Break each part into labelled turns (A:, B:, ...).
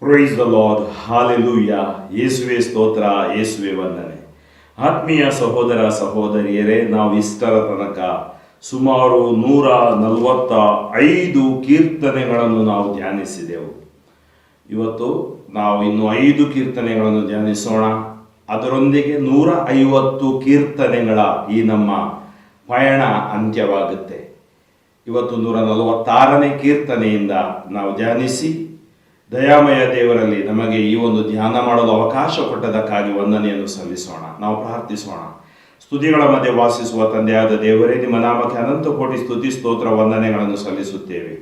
A: Praise the lord, hallelujah. ಯೇಸುವೆ ಸ್ತೋತ್ರ, ಯೇಸುವೆ ವಂದನೆ. ಆತ್ಮೀಯ ಸಹೋದರ ಸಹೋದರಿಯರೇ, ನಾವು ಇಷ್ಟರ ತನಕ ಸುಮಾರು 145 ಕೀರ್ತನೆಗಳನ್ನು ನಾವು ಧ್ಯಾನಿಸಿದೆವು. ಇವತ್ತು ನಾವು ಇನ್ನು 5 ಕೀರ್ತನೆಗಳನ್ನು ಧ್ಯಾನಿಸೋಣ. ಅದರೊಂದಿಗೆ 150 ಕೀರ್ತನೆಗಳ ಈ ನಮ್ಮ ಪಯಣ ಅಂತ್ಯವಾಗುತ್ತೆ. ಇವತ್ತು 146ನೇ ಕೀರ್ತನೆಯಿಂದ ನಾವು ಧ್ಯಾನಿಸಿ, ದಯಾಮಯ ದೇವರಲ್ಲಿ ನಮಗೆ ಈ ಒಂದು ಧ್ಯಾನ ಮಾಡಲು ಅವಕಾಶ ಕೊಟ್ಟದಕ್ಕಾಗಿ ವಂದನೆಯನ್ನು ಸಲ್ಲಿಸೋಣ. ನಾವು ಪ್ರಾರ್ಥಿಸೋಣ. ಸ್ತುತಿಗಳ ಮಧ್ಯೆ ವಾಸಿಸುವ ತಂದೆಯಾದ ದೇವರೇ, ನಿಮ್ಮ ನಾಮಕ್ಕೆ ಅನಂತ ಕೋಟಿ ಸ್ತುತಿ ಸ್ತೋತ್ರ ವಂದನೆಗಳನ್ನು ಸಲ್ಲಿಸುತ್ತೇವೆ.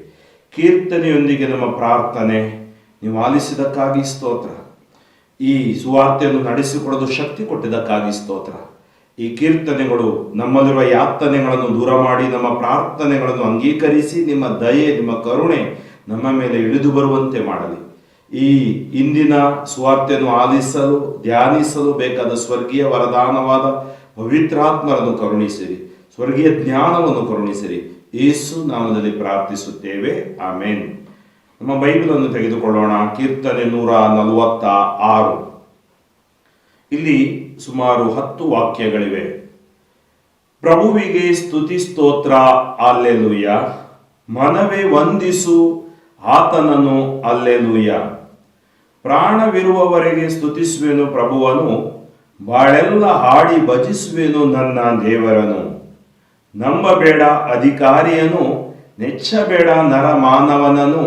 A: ಕೀರ್ತನೆಯೊಂದಿಗೆ ನಮ್ಮ ಪ್ರಾರ್ಥನೆ ನೀವು ಆಲಿಸಿದಕ್ಕಾಗಿ ಸ್ತೋತ್ರ. ಈ ಸುವಾರ್ತೆಯನ್ನು ನಡೆಸಿಕೊಡಲು ಶಕ್ತಿ ಕೊಟ್ಟಿದ್ದಕ್ಕಾಗಿ ಸ್ತೋತ್ರ. ಈ ಕೀರ್ತನೆಗಳು ನಮ್ಮಲ್ಲಿರುವ ಯಾತನೆಗಳನ್ನು ದೂರ ಮಾಡಿ ನಮ್ಮ ಪ್ರಾರ್ಥನೆಗಳನ್ನು ಅಂಗೀಕರಿಸಿ ನಿಮ್ಮ ದಯೆ, ನಿಮ್ಮ ಕರುಣೆ ನಮ್ಮ ಮೇಲೆ ಇಳಿದು ಬರುವಂತೆ ಮಾಡಲಿ. ಈ ಇಂದಿನ ಸುವಾರ್ತೆಯನ್ನು ಆಲಿಸಲು ಧ್ಯಾನಿಸಲು ಬೇಕಾದ ಸ್ವರ್ಗೀಯ ವರದಾನವಾದ ಪವಿತ್ರಾತ್ಮರನ್ನು ಕರುಣಿಸಿರಿ, ಸ್ವರ್ಗೀಯ ಜ್ಞಾನವನ್ನು ಕರುಣಿಸಿರಿ. ಯೇಸು ನಾಮದಲ್ಲಿ ಪ್ರಾರ್ಥಿಸುತ್ತೇವೆ, ಆಮೇನ್. ನಮ್ಮ ಬೈಬಲನ್ನು ತೆಗೆದುಕೊಳ್ಳೋಣ. ಕೀರ್ತನೆ 146. ಇಲ್ಲಿ ಸುಮಾರು 10 ವಾಕ್ಯಗಳಿವೆ. ಪ್ರಭುವಿಗೆ ಸ್ತುತಿ ಸ್ತೋತ್ರ, ಅಲ್ಲೆಲೂಯ. ಮನವೇ ವಂದಿಸು ಆತನನ್ನು, ಅಲ್ಲೆಲೂಯ. ಪ್ರಾಣವಿರುವವರೆಗೆ ಸ್ತುತಿಸುವೆನು ಪ್ರಭುವನು, ಬಾಳೆಲ್ಲ ಹಾಡಿ ಭಜಿಸುವೆನು ನನ್ನ ದೇವರನು. ನಂಬಬೇಡ ಅಧಿಕಾರಿಯನು, ನೆಚ್ಚಬೇಡ ನರಮಾನವನನು,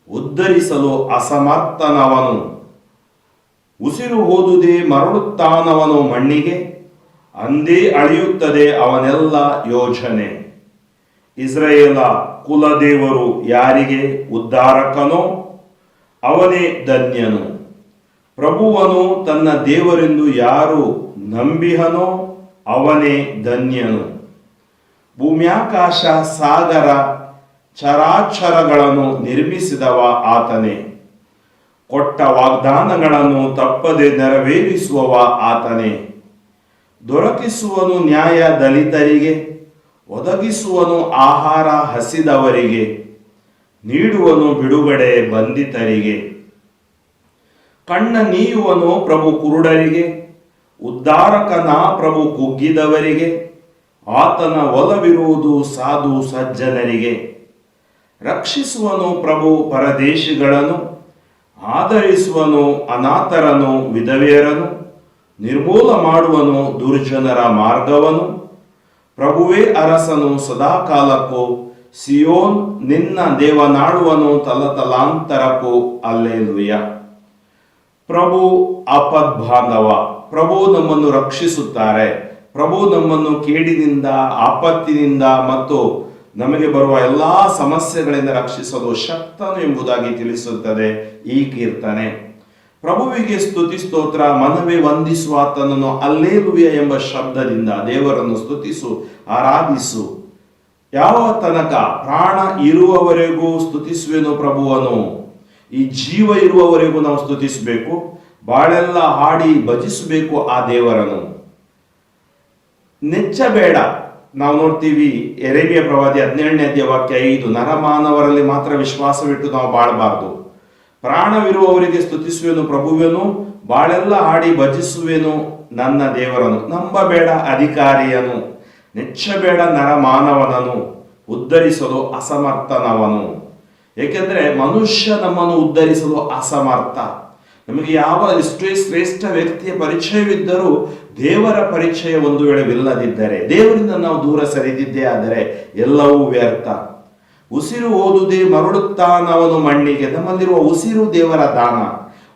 A: ಉದ್ಧರಿಸಲು ಅಸಮರ್ಥನವನು. ಉಸಿರು ಹೋದುದೇ ಮರಳುತ್ತಾನವನು ಮಣ್ಣಿಗೆ, ಅಂದೇ ಅಳಿಯುತ್ತದೆ ಅವನೆಲ್ಲ ಯೋಚನೆ. ಇಸ್ರಾಯೇಲ ಕುಲದೇವರು ಯಾರಿಗೆ ಉದ್ಧಾರಕನೋ ಅವನೇ ಧನ್ಯನು. ಪ್ರಭುವನು ತನ್ನ ದೇವರೆಂದು ಯಾರು ನಂಬಿಹನೋ ಅವನೇ ಧನ್ಯನು. ಭೂಮ್ಯಾಕಾಶ ಸಾಗರ ಚರಾಚರಗಳನ್ನು ನಿರ್ಮಿಸಿದವ ಆತನೇ. ಕೊಟ್ಟ ವಾಗ್ದಾನಗಳನ್ನು ತಪ್ಪದೆ ನೆರವೇರಿಸುವವ ಆತನೇ. ದೊರಕಿಸುವನು ನ್ಯಾಯ ದಲಿತರಿಗೆ, ಒದಗಿಸುವನು ಆಹಾರ ಹಸಿದವರಿಗೆ, ನೀಡುವನು ಬಿಡುಗಡೆ ಬಂಧಿತರಿಗೆ. ಕಣ್ಣ ನೀಯುವನು ಪ್ರಭು ಕುರುಡರಿಗೆ, ಉದ್ಧಾರಕನ ಪ್ರಭು ಕುಗ್ಗಿದವರಿಗೆ. ಆತನ ಒಲವಿರುವುದು ಸಾಧು ಸಜ್ಜನರಿಗೆ. ರಕ್ಷಿಸುವನು ಪ್ರಭು ಪರದೇಶಿಗಳನ್ನು, ಆದರಿಸುವನು ಅನಾಥರನ್ನು ವಿಧವೆಯರನ್ನು, ನಿರ್ಮೂಲ ಮಾಡುವನು ದುರ್ಜನರ ಮಾರ್ಗವನು. ಪ್ರಭುವೇ ಅರಸನು ಸದಾಕಾಲಕ್ಕೂ, ಸಿಯೋನ್ ನಿನ್ನ ದೇವನಾಡುವನು ತಲತಲಾಂತರಕ್ಕೂ, ಅಲ್ಲೆಲೂಯ. ಪ್ರಭು ಆಪದ್ಬಾಂಧವ. ಪ್ರಭು ನಮ್ಮನ್ನು ರಕ್ಷಿಸುತ್ತಾರೆ. ಪ್ರಭು ನಮ್ಮನ್ನು ಕೇಡಿನಿಂದ, ಆಪತ್ತಿನಿಂದ ಮತ್ತು ನಮಗೆ ಬರುವ ಎಲ್ಲಾ ಸಮಸ್ಯೆಗಳಿಂದ ರಕ್ಷಿಸಲು ಶಕ್ತನು ಎಂಬುದಾಗಿ ತಿಳಿಸುತ್ತದೆ ಈ ಕೀರ್ತನೆ. ಪ್ರಭುವಿಗೆ ಸ್ತುತಿ ಸ್ತೋತ್ರ, ಮನವೇ ವಂದಿಸುವ ಆತನನ್ನು, ಅಲ್ಲೇಲೂಯ ಎಂಬ ಶಬ್ದದಿಂದ ದೇವರನ್ನು ಸ್ತುತಿಸು, ಆರಾಧಿಸು. ಯಾವ ತನಕ? ಪ್ರಾಣ ಇರುವವರೆಗೂ ಸ್ತುತಿಸುವೆನು ಪ್ರಭುವನು. ಈ ಜೀವ ಇರುವವರೆಗೂ ನಾವು ಸ್ತುತಿಸಬೇಕು, ಬಾಳೆಲ್ಲ ಹಾಡಿ ಭಜಿಸಬೇಕು ಆ ದೇವರನ್ನು. ನೆಚ್ಚಬೇಡ. ನಾವು ನೋಡ್ತೀವಿ ಯೆರೆಮೀಯ ಪ್ರವಾದಿ 17ನೇ ಅಧ್ಯಾಯ ವಾಕ್ಯ 5, ನರಮಾನವರಲ್ಲಿ ಮಾತ್ರ ವಿಶ್ವಾಸವಿಟ್ಟು ನಾವು ಬಾಳಬಾರದು. ಪ್ರಾಣವಿರುವವರಿಗೆ ಸ್ತುತಿಸುವೆನು ಪ್ರಭುವೆನು, ಬಾಳೆಲ್ಲ ಹಾಡಿ ಭಜಿಸುವೆನು ನನ್ನ ದೇವರನು. ನಂಬಬೇಡ ಅಧಿಕಾರಿಯನು, ನೆಚ್ಚಬೇಡ ನರಮಾನವನನು, ಉದ್ಧರಿಸಲು ಅಸಮರ್ಥನವನು. ಏಕೆಂದರೆ ಮನುಷ್ಯ ನಮ್ಮನ್ನು ಉದ್ಧರಿಸಲು ಅಸಮರ್ಥ. ನಮಗೆ ಯಾವ ಎಷ್ಟೇ ಶ್ರೇಷ್ಠ ವ್ಯಕ್ತಿಯ ಪರಿಚಯವಿದ್ದರೂ ದೇವರ ಪರಿಚಯ ಒಂದು ವೇಳೆವಿಲ್ಲದಿದ್ದರೆ, ದೇವರಿಂದ ನಾವು ದೂರ ಸರಿದಿದ್ದೇ ಆದರೆ ಎಲ್ಲವೂ ವ್ಯರ್ಥ. ಉಸಿರು ಓದುದೇ ಮರಳುತ್ತಾನವನು ಮಣ್ಣಿಗೆ. ನಮ್ಮಲ್ಲಿರುವ ಉಸಿರು ದೇವರ ದಾನ.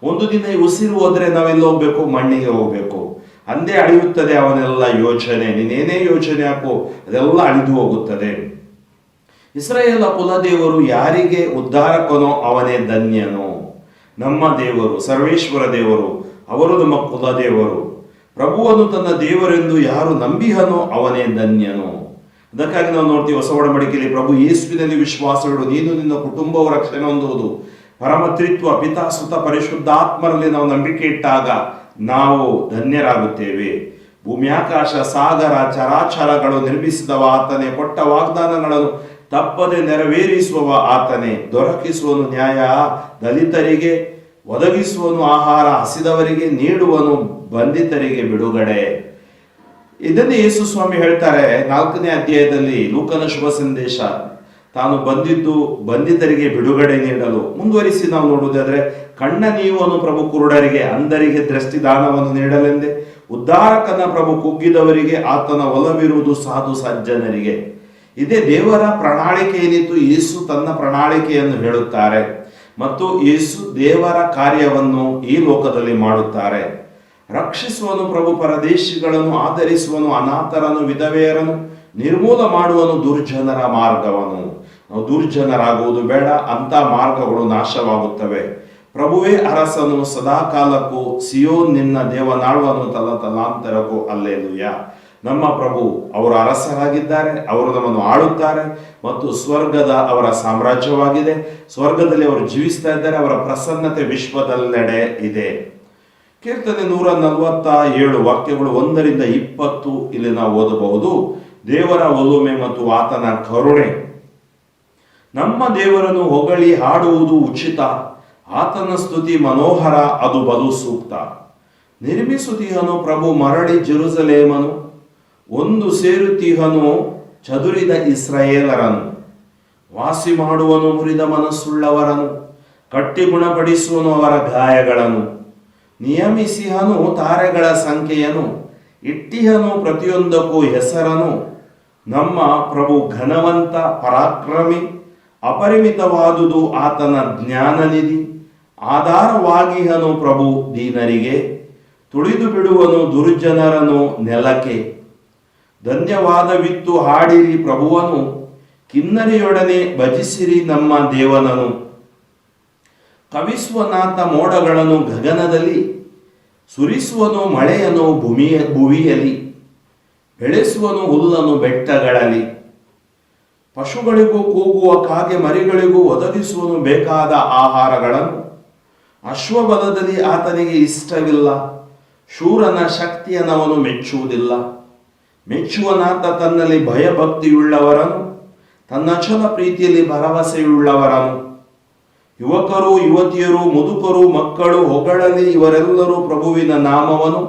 A: ಒಂದು ದಿನ ಈ ಉಸಿರು ಹೋದ್ರೆ ನಾವೆಲ್ಲ ಹೋಗ್ಬೇಕು, ಮಣ್ಣಿಗೆ ಹೋಗ್ಬೇಕು. ಅಂದೇ ಅಳಿಯುತ್ತದೆ ಅವನೆಲ್ಲ ಯೋಚನೆ. ನೀನೇನೇ ಯೋಚನೆ ಹಾಕು, ಅದೆಲ್ಲ ಅಳಿದು ಹೋಗುತ್ತದೆ. ಇಸ್ರಾಯೇಲ ಕುಲದೇವರು ಯಾರಿಗೆ ಉದ್ಧಾರಕನೋ ಅವನೇ ಧನ್ಯನು. ನಮ್ಮ ದೇವರು ಸರ್ವೇಶ್ವರ ದೇವರು, ಅವರು ನಮ್ಮ ಕುಲದೇವರು. ಪ್ರಭುವನ್ನು ತನ್ನ ದೇವರೆಂದು ಯಾರು ನಂಬಿಹನೋ ಅವನೇ ಧನ್ಯನು. ಅದಕ್ಕಾಗಿ ನಾವು ನೋಡ್ತೀವಿ ಹೊಸ ಒಡಂಬಡಿಕೆಯಲ್ಲಿ, ಪ್ರಭು ಯೇಸುವಿನಲ್ಲಿ ವಿಶ್ವಾಸವಿಡು, ನೀನು ನಿನ್ನ ಕುಟುಂಬವು ರಕ್ಷಣೆ ಹೊಂದುವುದು. ಪರಮತ್ರಿತ್ವ ಪಿತಾ ಸುತ ಪರಿಶುದ್ಧಾತ್ಮರಲ್ಲಿ ನಾವು ನಂಬಿಕೆ ಇಟ್ಟಾಗ ನಾವು ಧನ್ಯರಾಗುತ್ತೇವೆ. ಭೂಮ್ಯಾಕಾಶ ಸಾಗರ ಚರಾಚರಗಳು ನಿರ್ಮಿಸಿದವ ಆತನೇ. ಕೊಟ್ಟ ವಾಗ್ದಾನಗಳನ್ನು ತಪ್ಪದೆ ನೆರವೇರಿಸುವವ ಆತನೇ. ದೊರಕಿಸುವನು ನ್ಯಾಯ ದಲಿತರಿಗೆ, ಒದಗಿಸುವನು ಆಹಾರ, ಹಸಿದವರಿಗೆ ನೀಡುವನು, ಬಂಧಿತರಿಗೆ ಬಿಡುಗಡೆ. ಇದನ್ನೇ ಯೇಸು ಸ್ವಾಮಿ ಹೇಳ್ತಾರೆ 4ನೇ ಅಧ್ಯಾಯದಲ್ಲಿ ಲೂಕನ ಶುಭ ಸಂದೇಶ. ತಾನು ಬಂದಿದ್ದು ಬಂಧಿತರಿಗೆ ಬಿಡುಗಡೆ ನೀಡಲು. ಮುಂದುವರಿಸಿ ನಾವು ನೋಡುವುದಾದ್ರೆ, ಕಣ್ಣ ನೀವನು ಪ್ರಭು ಕುರುಡರಿಗೆ, ಅಂಧರಿಗೆ ದೃಷ್ಟಿದಾನವನ್ನು ನೀಡಲೆಂದೇ. ಉದ್ಧಾರಕನ ಪ್ರಭು ಕುಗ್ಗಿದವರಿಗೆ, ಆತನ ಒಲವಿರುವುದು ಸಾಧು ಸಜ್ಜನರಿಗೆ. ಇದೇ ದೇವರ ಪ್ರಣಾಳಿಕೆ ಏನಿತ್ತು, ಯೇಸು ತನ್ನ ಪ್ರಣಾಳಿಕೆಯನ್ನು ಹೇಳುತ್ತಾರೆ ಮತ್ತು ಯೇಸು ದೇವರ ಕಾರ್ಯವನ್ನು ಈ ಲೋಕದಲ್ಲಿ ಮಾಡುತ್ತಾರೆ. ರಕ್ಷಿಸುವನು ಪ್ರಭು ಪರದೇಶಿಗಳನ್ನು, ಆಧರಿಸುವನು ಅನಾಥರನ್ನು, ವಿಧವೆಯರನ್ನು, ನಿರ್ಮೂಲ ಮಾಡುವನು ದುರ್ಜನರ ಮಾರ್ಗವನ್ನು. ನಾವು ದುರ್ಜನರಾಗುವುದು ಬೇಡ, ಅಂತ ಮಾರ್ಗಗಳು ನಾಶವಾಗುತ್ತವೆ. ಪ್ರಭುವೇ ಅರಸನು ಸದಾಕಾಲಕ್ಕೂ, ಸಿಯೋನ್ ನಿನ್ನ ದೇವನಾಳುವನು ತಲತಲಾಂತರಕ್ಕೂ. ಅಲ್ಲೇಲೂಯ. ನಮ್ಮ ಪ್ರಭು ಅವರು ಅರಸರಾಗಿದ್ದಾರೆ, ಅವರು ನಮ್ಮನ್ನು ಆಳುತ್ತಾರೆ ಮತ್ತು ಸ್ವರ್ಗದ ಅವರ ಸಾಮ್ರಾಜ್ಯವಾಗಿದೆ. ಸ್ವರ್ಗದಲ್ಲಿ ಅವರು ಜೀವಿಸ್ತಾ ಇದ್ದಾರೆ, ಅವರ ಪ್ರಸನ್ನತೆ ವಿಶ್ವದೆಲ್ಲೆಡೆ ಇದೆ. ಕೀರ್ತನೆ 147 ವಾಕ್ಯಗಳು 1ರಿಂದ 20 ಇಲ್ಲಿ ನಾವು ಓದಬಹುದು. ದೇವರ ಒಲುಮೆ ಮತ್ತು ಆತನ ಕರುಣೆ. ನಮ್ಮ ದೇವರನ್ನು ಹೊಗಳಿ ಹಾಡುವುದು ಉಚಿತ, ಆತನ ಸ್ತುತಿ ಮನೋಹರ, ಅದು ಬಲು ಸೂಕ್ತ. ನಿರ್ಮಿಸುತ್ತೀಹನು ಪ್ರಭು ಮರಳಿ ಜೆರುಸಲೇಮನು, ಒಂದು ಸೇರುತ್ತೀಹನು ಚದುರಿದ ಇಸ್ರಾಯೇಲರನು. ವಾಸಿ ಮಾಡುವನು ಮುರಿದ ಮನಸ್ಸುಳ್ಳವರನು, ಕಟ್ಟಿ ಗುಣಪಡಿಸುವನು ಅವರ ಗಾಯಗಳನ್ನು. ನಿಯಮಿಸಿಹನು ತಾರೆಗಳ ಸಂಖ್ಯೆಯನ್ನು, ಇಟ್ಟಿಹನು ಪ್ರತಿಯೊಂದಕ್ಕೂ ಹೆಸರನು. ನಮ್ಮ ಪ್ರಭು ಘನವಂತ ಪರಾಕ್ರಮಿ, ಅಪರಿಮಿತವಾದುದು ಆತನ ಜ್ಞಾನನಿಧಿ. ಆಧಾರವಾಗಿಹನು ಪ್ರಭು ದೀನರಿಗೆ, ತುಳಿದು ಬಿಡುವನು ದುರ್ಜನರನು ನೆಲಕ್ಕೆ. ಧನ್ಯವಾದವಿತ್ತು ಹಾಡಿರಿ ಪ್ರಭುವನು, ಕಿನ್ನರಿಯೊಡನೆ ಭಜಿಸಿರಿ ನಮ್ಮ ದೇವನನು. ಕವಿಸುವನಾಥ ಮೋಡಗಳನ್ನು ಗಗನದಲ್ಲಿ, ಸುರಿಸುವನು ಮಳೆಯನ್ನು ಭುವಿಯಲ್ಲಿ, ಬೆಳೆಸುವನು ಹುಲ್ಲನ್ನು ಬೆಟ್ಟಗಳಲ್ಲಿ. ಪಶುಗಳಿಗೂ ಕೂಗುವ ಕಾಗೆ ಮರಿಗಳಿಗೂ ಒದಗಿಸುವನು ಬೇಕಾದ ಆಹಾರಗಳನ್ನು. ಅಶ್ವಬಲದಲ್ಲಿ ಆತನಿಗೆ ಇಷ್ಟವಿಲ್ಲ, ಶೂರನ ಶಕ್ತಿಯನ್ನವನು ಮೆಚ್ಚುವುದಿಲ್ಲ. ಮೆಚ್ಚುವನಾತ ತನ್ನಲ್ಲಿ ಭಯಭಕ್ತಿಯುಳ್ಳವರನು, ತನ್ನ ಅಚಲ ಪ್ರೀತಿಯಲ್ಲಿ ಭರವಸೆಯುಳ್ಳವರನು. ಯುವಕರು, ಯುವತಿಯರು, ಮುದುಕರು, ಮಕ್ಕಳು ಹೊಗಳಲಿ ಇವರೆಲ್ಲರೂ ಪ್ರಭುವಿನ ನಾಮವನು.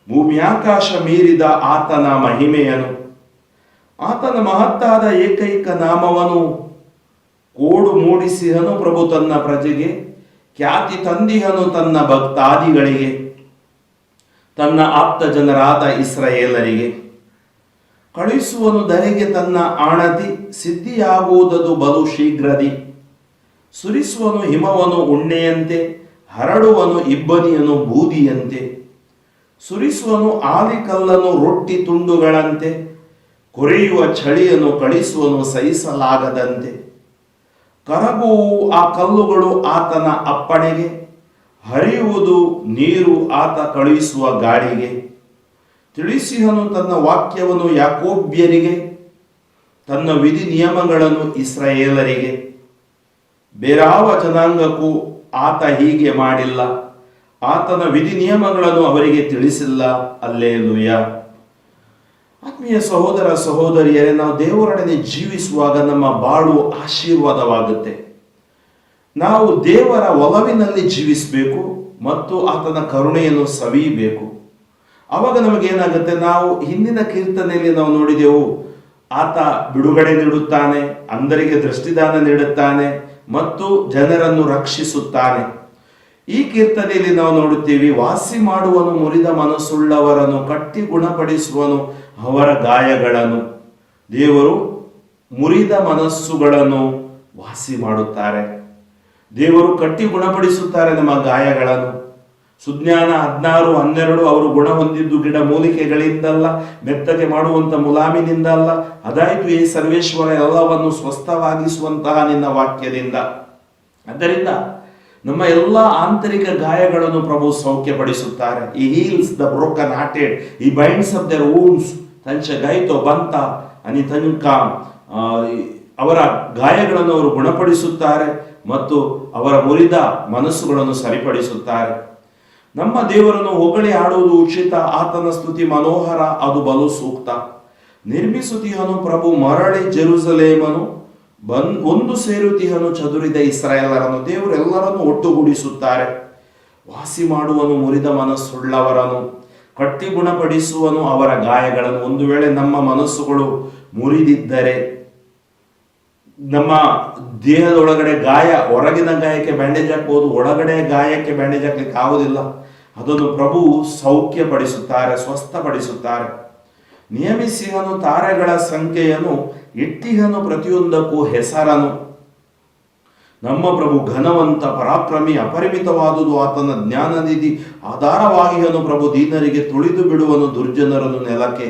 A: ಭೂಮಿಯಾಕಾಶ ಮೀರಿದ ಆತನ ಮಹಿಮೆಯನು, ಆತನ ಮಹತ್ತಾದ ಏಕೈಕ ನಾಮವನು. ಕೋಡು ಮೂಡಿಸಿಹನು ಪ್ರಭು ತನ್ನ ಪ್ರಜೆಗೆ, ಖ್ಯಾತಿ ತಂದಿಹನು ತನ್ನ ಭಕ್ತಾದಿಗಳಿಗೆ, ತನ್ನ ಆಪ್ತ ಜನರಾದ ಇಸ್ರಾಯೇಲರಿಗೆ. ಕಳುಹಿಸುವನು ಧರೆಗೆ ತನ್ನ ಆಣತಿ, ಸಿದ್ಧಿಯಾಗುವುದದು ಬಲು ಶೀಘ್ರದಿ. ಸುರಿಸುವನು ಹಿಮವನು ಉಣ್ಣೆಯಂತೆ, ಹರಡುವನು ಇಬ್ಬನಿಯನು ಬೂದಿಯಂತೆ. ಸುರಿಸುವನು ಆಲಿಕಲ್ಲನ್ನು ರೊಟ್ಟಿ ತುಂಡುಗಳಂತೆ, ಕೊರೆಯುವ ಚಳಿಯನ್ನು ಕಳಿಸುವನು ಸಹಿಸಲಾಗದಂತೆ. ಕರಗುವು ಆ ಕಲ್ಲುಗಳು ಆತನ ಅಪ್ಪಣೆಗೆ, ಹರಿಯುವುದು ನೀರು ಆತ ಕಳುಹಿಸುವ ಗಾಳಿಗೆ. ತಿಳಿಸಿಹನು ತನ್ನ ವಾಕ್ಯವನ್ನು ಯಾಕೋಬ್ಯರಿಗೆ, ತನ್ನ ವಿಧಿ ನಿಯಮಗಳನ್ನು ಇಸ್ರಾಯೇಲರಿಗೆ. ಬೇರಾವ ಜನಾಂಗಕ್ಕೂ ಆತ ಹೀಗೆ ಮಾಡಿಲ್ಲ, ಆತನ ವಿಧಿ ನಿಯಮಗಳನ್ನು ಅವರಿಗೆ ತಿಳಿಸಿಲ್ಲ. ಅಲ್ಲೇಲೂಯ. ಆತ್ಮೀಯ ಸಹೋದರ ಸಹೋದರಿಯರೇ, ನಾವು ದೇವರೊಡನೆ ಜೀವಿಸುವಾಗ ನಮ್ಮ ಬಾಳು ಆಶೀರ್ವಾದವಾಗುತ್ತೆ. ನಾವು ದೇವರ ಒಲವಿನಲ್ಲಿ ಜೀವಿಸಬೇಕು ಮತ್ತು ಆತನ ಕರುಣೆಯನ್ನು ಸವಿಯಬೇಕು. ಆವಾಗ ನಮಗೇನಾಗುತ್ತೆ, ನಾವು ಹಿಂದಿನ ಕೀರ್ತನೆಯಲ್ಲಿ ನಾವು ನೋಡಿದೆವು, ಆತ ಬಿಡುಗಡೆ ನೀಡುತ್ತಾನೆ, ಅಂಧರಿಗೆ ದೃಷ್ಟಿದಾನ ನೀಡುತ್ತಾನೆ ಮತ್ತು ಜನರನ್ನು ರಕ್ಷಿಸುತ್ತಾನೆ. ಈ ಕೀರ್ತನೆಯಲ್ಲಿ ನಾವು ನೋಡುತ್ತೀವಿ, ವಾಸಿ ಮಾಡುವನು ಮುರಿದ ಮನಸ್ಸುಳ್ಳವರನ್ನು, ಕಟ್ಟಿ ಗುಣಪಡಿಸುವನು ಅವರ ಗಾಯಗಳನ್ನು. ದೇವರು ಮುರಿದ ಮನಸ್ಸುಗಳನ್ನು ವಾಸಿ ಮಾಡುತ್ತಾರೆ. ದೇವರು ಕಟ್ಟಿ ಗುಣಪಡಿಸುತ್ತಾರೆ ನಮ್ಮ ಗಾಯಗಳನ್ನು. ಸುಜ್ಞಾನ 16:12 ಅವರು ಗುಣ ಹೊಂದಿದ್ದು ಗಿಡ ಮೂಲಿಕೆಗಳಿಂದಲ್ಲ, ಮೆತ್ತಗೆ ಮಾಡುವಂತ ಮುಲಾಮಿನಿಂದ ಅಲ್ಲ, ಅದಾಯಿತು ಈ ಸರ್ವೇಶ್ವರ ಎಲ್ಲವನ್ನು ಸ್ವಸ್ಥವಾಗಿಸುವಂತಹ ನಿನ್ನ ವಾಕ್ಯದಿಂದ. ಆದ್ದರಿಂದ ನಮ್ಮ ಎಲ್ಲ ಆಂತರಿಕ ಗಾಯಗಳನ್ನು ಪ್ರಭು ಸೌಖ್ಯಪಡಿಸುತ್ತಾರೆ. ಈ ಹೀಲ್ಸ್ ದ ಬ್ರೋಕನ್ ಹಾರ್ಟೆಡ್, ಈ ಬೈಂಡ್ಸ್ ಆಫ್ ದೇರ್ ವೂಂಡ್ಸ್. ತಂಚ ಗೈತೋ ಬಂತ ಅನಿ ತನಕ ಅವರ ಗಾಯಗಳನ್ನು ಅವರು ಗುಣಪಡಿಸುತ್ತಾರೆ ಮತ್ತು ಅವರ ಮುರಿದ ಮನಸ್ಸುಗಳನ್ನು ಸರಿಪಡಿಸುತ್ತಾರೆ. ನಮ್ಮ ದೇವರನ್ನು ಹೊಗಳಿ ಆಡುವುದು ಉಚಿತ, ಆತನ ಸ್ತುತಿ ಮನೋಹರ, ಅದು ಬಲು ಸೂಕ್ತ. ನಿರ್ಮಿಸುತ್ತೀಹನು ಪ್ರಭು ಮರಳಿ ಜೆರುಸಲೇಮನು, ಒಂದು ಸೇರುತಿಹನು ಚದುರಿದ ಇಸ್ರಾಯೇಲರನ್ನು ದೇವರೆಲ್ಲರನ್ನು ಒಟ್ಟುಗೂಡಿಸುತ್ತಾರೆ. ವಾಸಿ ಮಾಡುವನು ಮುರಿದ ಮನಸ್ಸುಳ್ಳವರನ್ನು, ಕಟ್ಟಿ ಗುಣಪಡಿಸುವನು ಅವರ ಗಾಯಗಳನ್ನು. ಒಂದು ವೇಳೆ ನಮ್ಮ ಮನಸ್ಸುಗಳು ಮುರಿದಿದ್ದರೆ, ನಮ್ಮ ದೇಹದೊಳಗಡೆ ಗಾಯ, ಹೊರಗಿನ ಗಾಯಕ್ಕೆ ಬ್ಯಾಂಡೇಜ್ ಹಾಕ್ಬೋದು, ಒಳಗಡೆ ಗಾಯಕ್ಕೆ ಬ್ಯಾಂಡೇಜ್ ಹಾಕ್ಲಿಕ್ಕೆ ಆಗುವುದಿಲ್ಲ. ಅದನ್ನು ಪ್ರಭು ಸೌಖ್ಯಪಡಿಸುತ್ತಾರೆ, ಸ್ವಸ್ಥಪಡಿಸುತ್ತಾರೆ. ನೇಮಿಸಿಹನು ತಾರೆಗಳ ಸಂಖ್ಯೆಯನ್ನು, ಇಟ್ಟಿಹನು ಪ್ರತಿಯೊಂದಕ್ಕೂ ಹೆಸರನು. ನಮ್ಮ ಪ್ರಭು ಘನವಂತ, ಪರಾಕ್ರಮಿ, ಅಪರಿಮಿತವಾದುದು ಆತನ ಜ್ಞಾನನಿಧಿ. ಆಧಾರವಾಗಿಹನು ಪ್ರಭು ದೀನರಿಗೆ, ತುಳಿದು ಬಿಡುವನು ದುರ್ಜನರನ್ನು ನೆಲಕ್ಕೆ.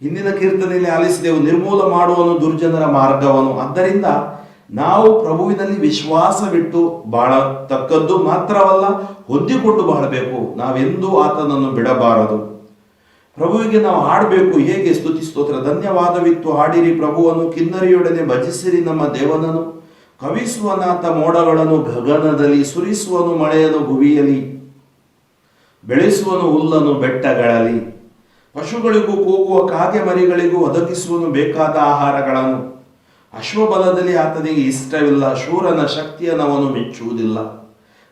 A: ಹಿಂದಿನ ಕೀರ್ತನೆಯಲ್ಲಿ ಆಲಿಸಿದೆವು, ನಿರ್ಮೂಲ ಮಾಡುವನು ದುರ್ಜನರ ಮಾರ್ಗವನು. ಆದ್ದರಿಂದ ನಾವು ಪ್ರಭುವಿನಲ್ಲಿ ವಿಶ್ವಾಸವಿಟ್ಟು ಬಾಳತಕ್ಕದ್ದು ಮಾತ್ರವಲ್ಲ, ಹೊಂದಿಕೊಂಡು ಬಾಳಬೇಕು. ನಾವೆಂದೂ ಆತನನ್ನು ಬಿಡಬಾರದು. ಪ್ರಭುವಿಗೆ ನಾವು ಹಾಡಬೇಕು. ಹೇಗೆ? ಸ್ತುತಿ ಸ್ತೋತ್ರ ಧನ್ಯವಾದವಿತ್ತು ಹಾಡಿರಿ ಪ್ರಭುವನ್ನು, ಕಿನ್ನರಿಯೊಡನೆ ಭಜಿಸಿರಿ ನಮ್ಮ ದೇವನನ್ನು. ಕವಿಸುವನಾಥ ಮೋಡಗಳನ್ನು ಗಗನದಲ್ಲಿ, ಸುರಿಸುವನು ಮಳೆಯನ್ನು ಭುವಿಯಲ್ಲಿ, ಬೆಳೆಸುವನು ಹುಲ್ಲನ್ನು ಬೆಟ್ಟಗಳಲ್ಲಿ. ಪಶುಗಳಿಗೂ ಕೂಗುವ ಕಾಗೆ ಮರಿಗಳಿಗೂ ಒದಗಿಸುವನು ಬೇಕಾದ ಆಹಾರಗಳನ್ನು. ಅಶ್ವಬಲದಲ್ಲಿ ಆತನಿಗೆ ಇಷ್ಟವಿಲ್ಲ, ಶೂರನ ಶಕ್ತಿಯನ್ನು ಅವನು ಮೆಚ್ಚುವುದಿಲ್ಲ.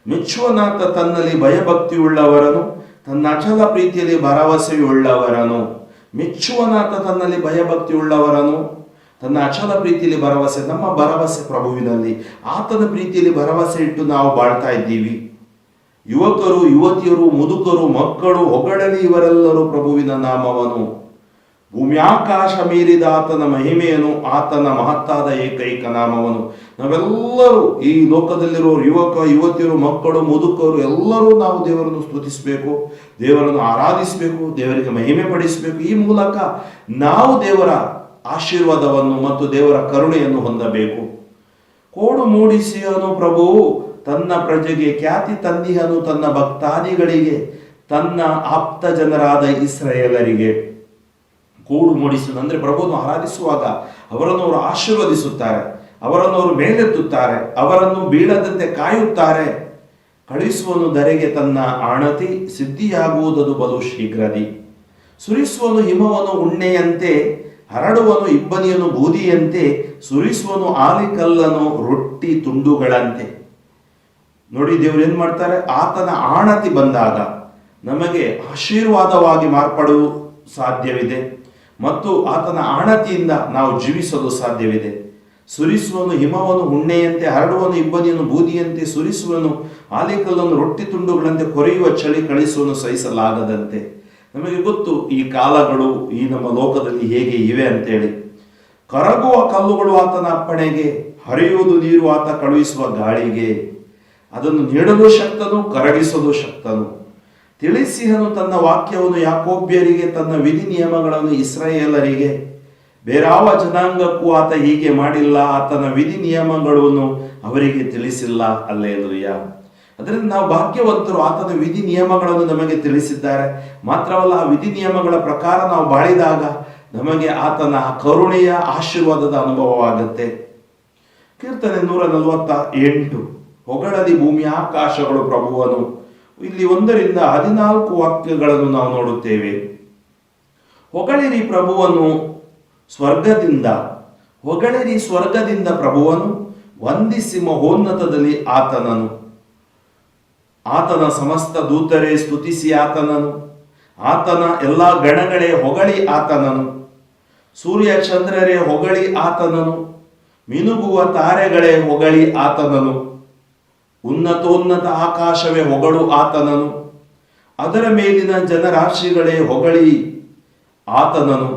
A: ಮೆಚ್ಚುವನಾತ ತನ್ನಲ್ಲಿ ಭಯಭಕ್ತಿಯುಳ್ಳವರನು, ತನ್ನ ಅಚಲ ಪ್ರೀತಿಯಲ್ಲಿ ಭರವಸೆಯುಳ್ಳವರನು. ಮೆಚ್ಚುವನಾತ ತನ್ನಲ್ಲಿ ಭಯಭಕ್ತಿಯುಳ್ಳವರನು, ತನ್ನ ಅಚಲ ಪ್ರೀತಿಯಲ್ಲಿ ಭರವಸೆ. ನಮ್ಮ ಭರವಸೆ ಪ್ರಭುವಿನಲ್ಲಿ, ಆತನ ಪ್ರೀತಿಯಲ್ಲಿ ಭರವಸೆ ಇಟ್ಟು ನಾವು ಬಾಳ್ತಾ ಇದ್ದೀವಿ. ಯುವಕರು, ಯುವತಿಯರು, ಮುದುಕರು, ಮಕ್ಕಳು ಹೊಗಳಲಿ ಇವರೆಲ್ಲರೂ ಪ್ರಭುವಿನ ನಾಮವನು. ಭೂಮ್ಯಾಕಾಶ ಮೀರಿದ ಆತನ ಮಹಿಮೆಯನ್ನು, ಆತನ ಮಹತ್ತಾದ ಏಕೈಕ ನಾಮವನು. ನಾವೆಲ್ಲರೂ ಈ ಲೋಕದಲ್ಲಿರುವ ಯುವತಿಯರು, ಮಕ್ಕಳು, ಮುದುಕರು ಎಲ್ಲರೂ ನಾವು ದೇವರನ್ನು ಸ್ತುತಿಸಬೇಕು, ದೇವರನ್ನು ಆರಾಧಿಸಬೇಕು, ದೇವರಿಗೆ ಮಹಿಮೆ ಪಡಿಸಬೇಕು. ಈ ಮೂಲಕ ನಾವು ದೇವರ ಆಶೀರ್ವಾದವನ್ನು ಮತ್ತು ದೇವರ ಕರುಣೆಯನ್ನು ಹೊಂದಬೇಕು. ಕೋಡು ಮೂಡಿಸಿಯನು ಪ್ರಭು ತನ್ನ ಪ್ರಜೆಗೆ, ಖ್ಯಾತಿ ತಂದಿಹನು ತನ್ನ ಭಕ್ತಾದಿಗಳಿಗೆ, ತನ್ನ ಆಪ್ತ ಜನರಾದ ಇಸ್ರಾಯೇಲರಿಗೆ. ಕೂಡು ಮೂಡಿಸುವುದು ಅಂದರೆ ಪ್ರಭುವನ್ನು ಆರಾಧಿಸುವಾಗ ಅವರನ್ನು ಅವರು ಆಶೀರ್ವದಿಸುತ್ತಾರೆ, ಅವರನ್ನು ಅವರು ಮೇಲೆತ್ತುತ್ತಾರೆ, ಅವರನ್ನು ಬೀಳದಂತೆ ಕಾಯುತ್ತಾರೆ. ಕಳಿಸುವನು ಧರೆಗೆ ತನ್ನ ಆಣತಿ, ಸಿದ್ಧಿಯಾಗುವುದದು ಬಲು ಶೀಘ್ರದಿ. ಸುರಿಸುವನು ಹಿಮವನ್ನು ಉಣ್ಣೆಯಂತೆ, ಹರಡುವನು ಇಬ್ಬನಿಯನ್ನು ಬೂದಿಯಂತೆ, ಸುರಿಸುವನು ಆಲಿಕಲ್ಲನು ರೊಟ್ಟಿ ತುಂಡುಗಳಂತೆ. ನೋಡಿ, ದೇವರು ಏನ್ ಮಾಡ್ತಾರೆ? ಆತನ ಆಣತಿ ಬಂದಾಗ ನಮಗೆ ಆಶೀರ್ವಾದವಾಗಿ ಮಾರ್ಪಡುವ ಸಾಧ್ಯವಿದೆ ಮತ್ತು ಆತನ ಆಣತಿಯಿಂದ ನಾವು ಜೀವಿಸಲು ಸಾಧ್ಯವಿದೆ. ಸುರಿಸುವನು ಹಿಮವನ್ನು ಉಣ್ಣೆಯಂತೆ, ಹರಡುವನು ಇಬ್ಬನಿಯನ್ನು ಬೂದಿಯಂತೆ, ಸುರಿಸುವನು ಆಲಿಕಲ್ಲನ್ನು ರೊಟ್ಟಿ ತುಂಡುಗಳಂತೆ, ಕೊರೆಯುವ ಚಳಿ ಕಳಿಸುವನು ಸಹಿಸಲಾಗದಂತೆ. ನಮಗೆ ಗೊತ್ತು ಈ ಕಾಲಗಳು ಈ ನಮ್ಮ ಲೋಕದಲ್ಲಿ ಹೇಗೆ ಇವೆ ಅಂತೇಳಿ. ಕರಗುವ ಕಲ್ಲುಗಳು ಆತನ ಅಪ್ಪಣೆಗೆ, ಹರಿಯುವುದು ನೀರು ಆತ ಕಳುಹಿಸುವ ಗಾಳಿಗೆ. ಅದನ್ನು ನೀಡಲು ಶಕ್ತನು, ಕರಗಿಸಲು ಶಕ್ತನು. ತಿಳಿಸಿಹನು ತನ್ನ ವಾಕ್ಯವನ್ನು ಯಾಕೋಬ್ಯರಿಗೆ, ತನ್ನ ವಿಧಿ ನಿಯಮಗಳನ್ನು ಇಸ್ರಾಯೇಲರಿಗೆ. ಬೇರಾವ ಜನಾಂಗಕ್ಕೂ ಆತ ಹೀಗೆ ಮಾಡಿಲ್ಲ, ಆತನ ವಿಧಿ ನಿಯಮಗಳನ್ನು ಅವರಿಗೆ ತಿಳಿಸಿಲ್ಲ. ಹಲ್ಲೆಲೂಯ. ಅದರಿಂದ ನಾವು ಭಾಗ್ಯವಂತರು. ಆತನ ವಿಧಿ ನಿಯಮಗಳನ್ನು ನಮಗೆ ತಿಳಿಸಿದ್ದಾರೆ. ಮಾತ್ರವಲ್ಲ, ಆ ವಿಧಿ ನಿಯಮಗಳ ಪ್ರಕಾರ ನಾವು ಬಾಳಿದಾಗ ನಮಗೆ ಆತನ ಕರುಣೆಯ ಆಶೀರ್ವಾದದ ಅನುಭವವಾಗುತ್ತೆ. ಕೀರ್ತನೆ 148, ಹೊಗಳದಿ ಭೂಮಿ ಆಕಾಶಗಳು ಪ್ರಭುವನು. ಇಲ್ಲಿ 1ರಿಂದ 14 ವಾಕ್ಯಗಳನ್ನು ನಾವು ನೋಡುತ್ತೇವೆ. ಹೊಗಳಿರಿ ಪ್ರಭುವನ್ನು ಸ್ವರ್ಗದಿಂದ, ಹೊಗಳಿರಿ ಸ್ವರ್ಗದಿಂದ ಪ್ರಭುವನು, ವಂದಿಸಿ ಮಹೋನ್ನತದಲ್ಲಿ ಆತನನು. ಆತನ ಸಮಸ್ತ ದೂತರೇ ಸ್ತುತಿಸಿ ಆತನನು, ಆತನ ಎಲ್ಲ ಗಣಗಳೇ ಹೊಗಳಿ ಆತನನು. ಸೂರ್ಯ ಚಂದ್ರರೇ ಹೊಗಳಿ ಆತನನು, ಮಿನುಗುವ ತಾರೆಗಳೇ ಹೊಗಳಿ ಆತನನು. ಉನ್ನತೋನ್ನತ ಆಕಾಶವೇ ಹೊಗಳು ಆತನನು, ಅದರ ಮೇಲಿನ ಜನರಾಶಿಗಳೇ ಹೊಗಳಿ ಆತನನು.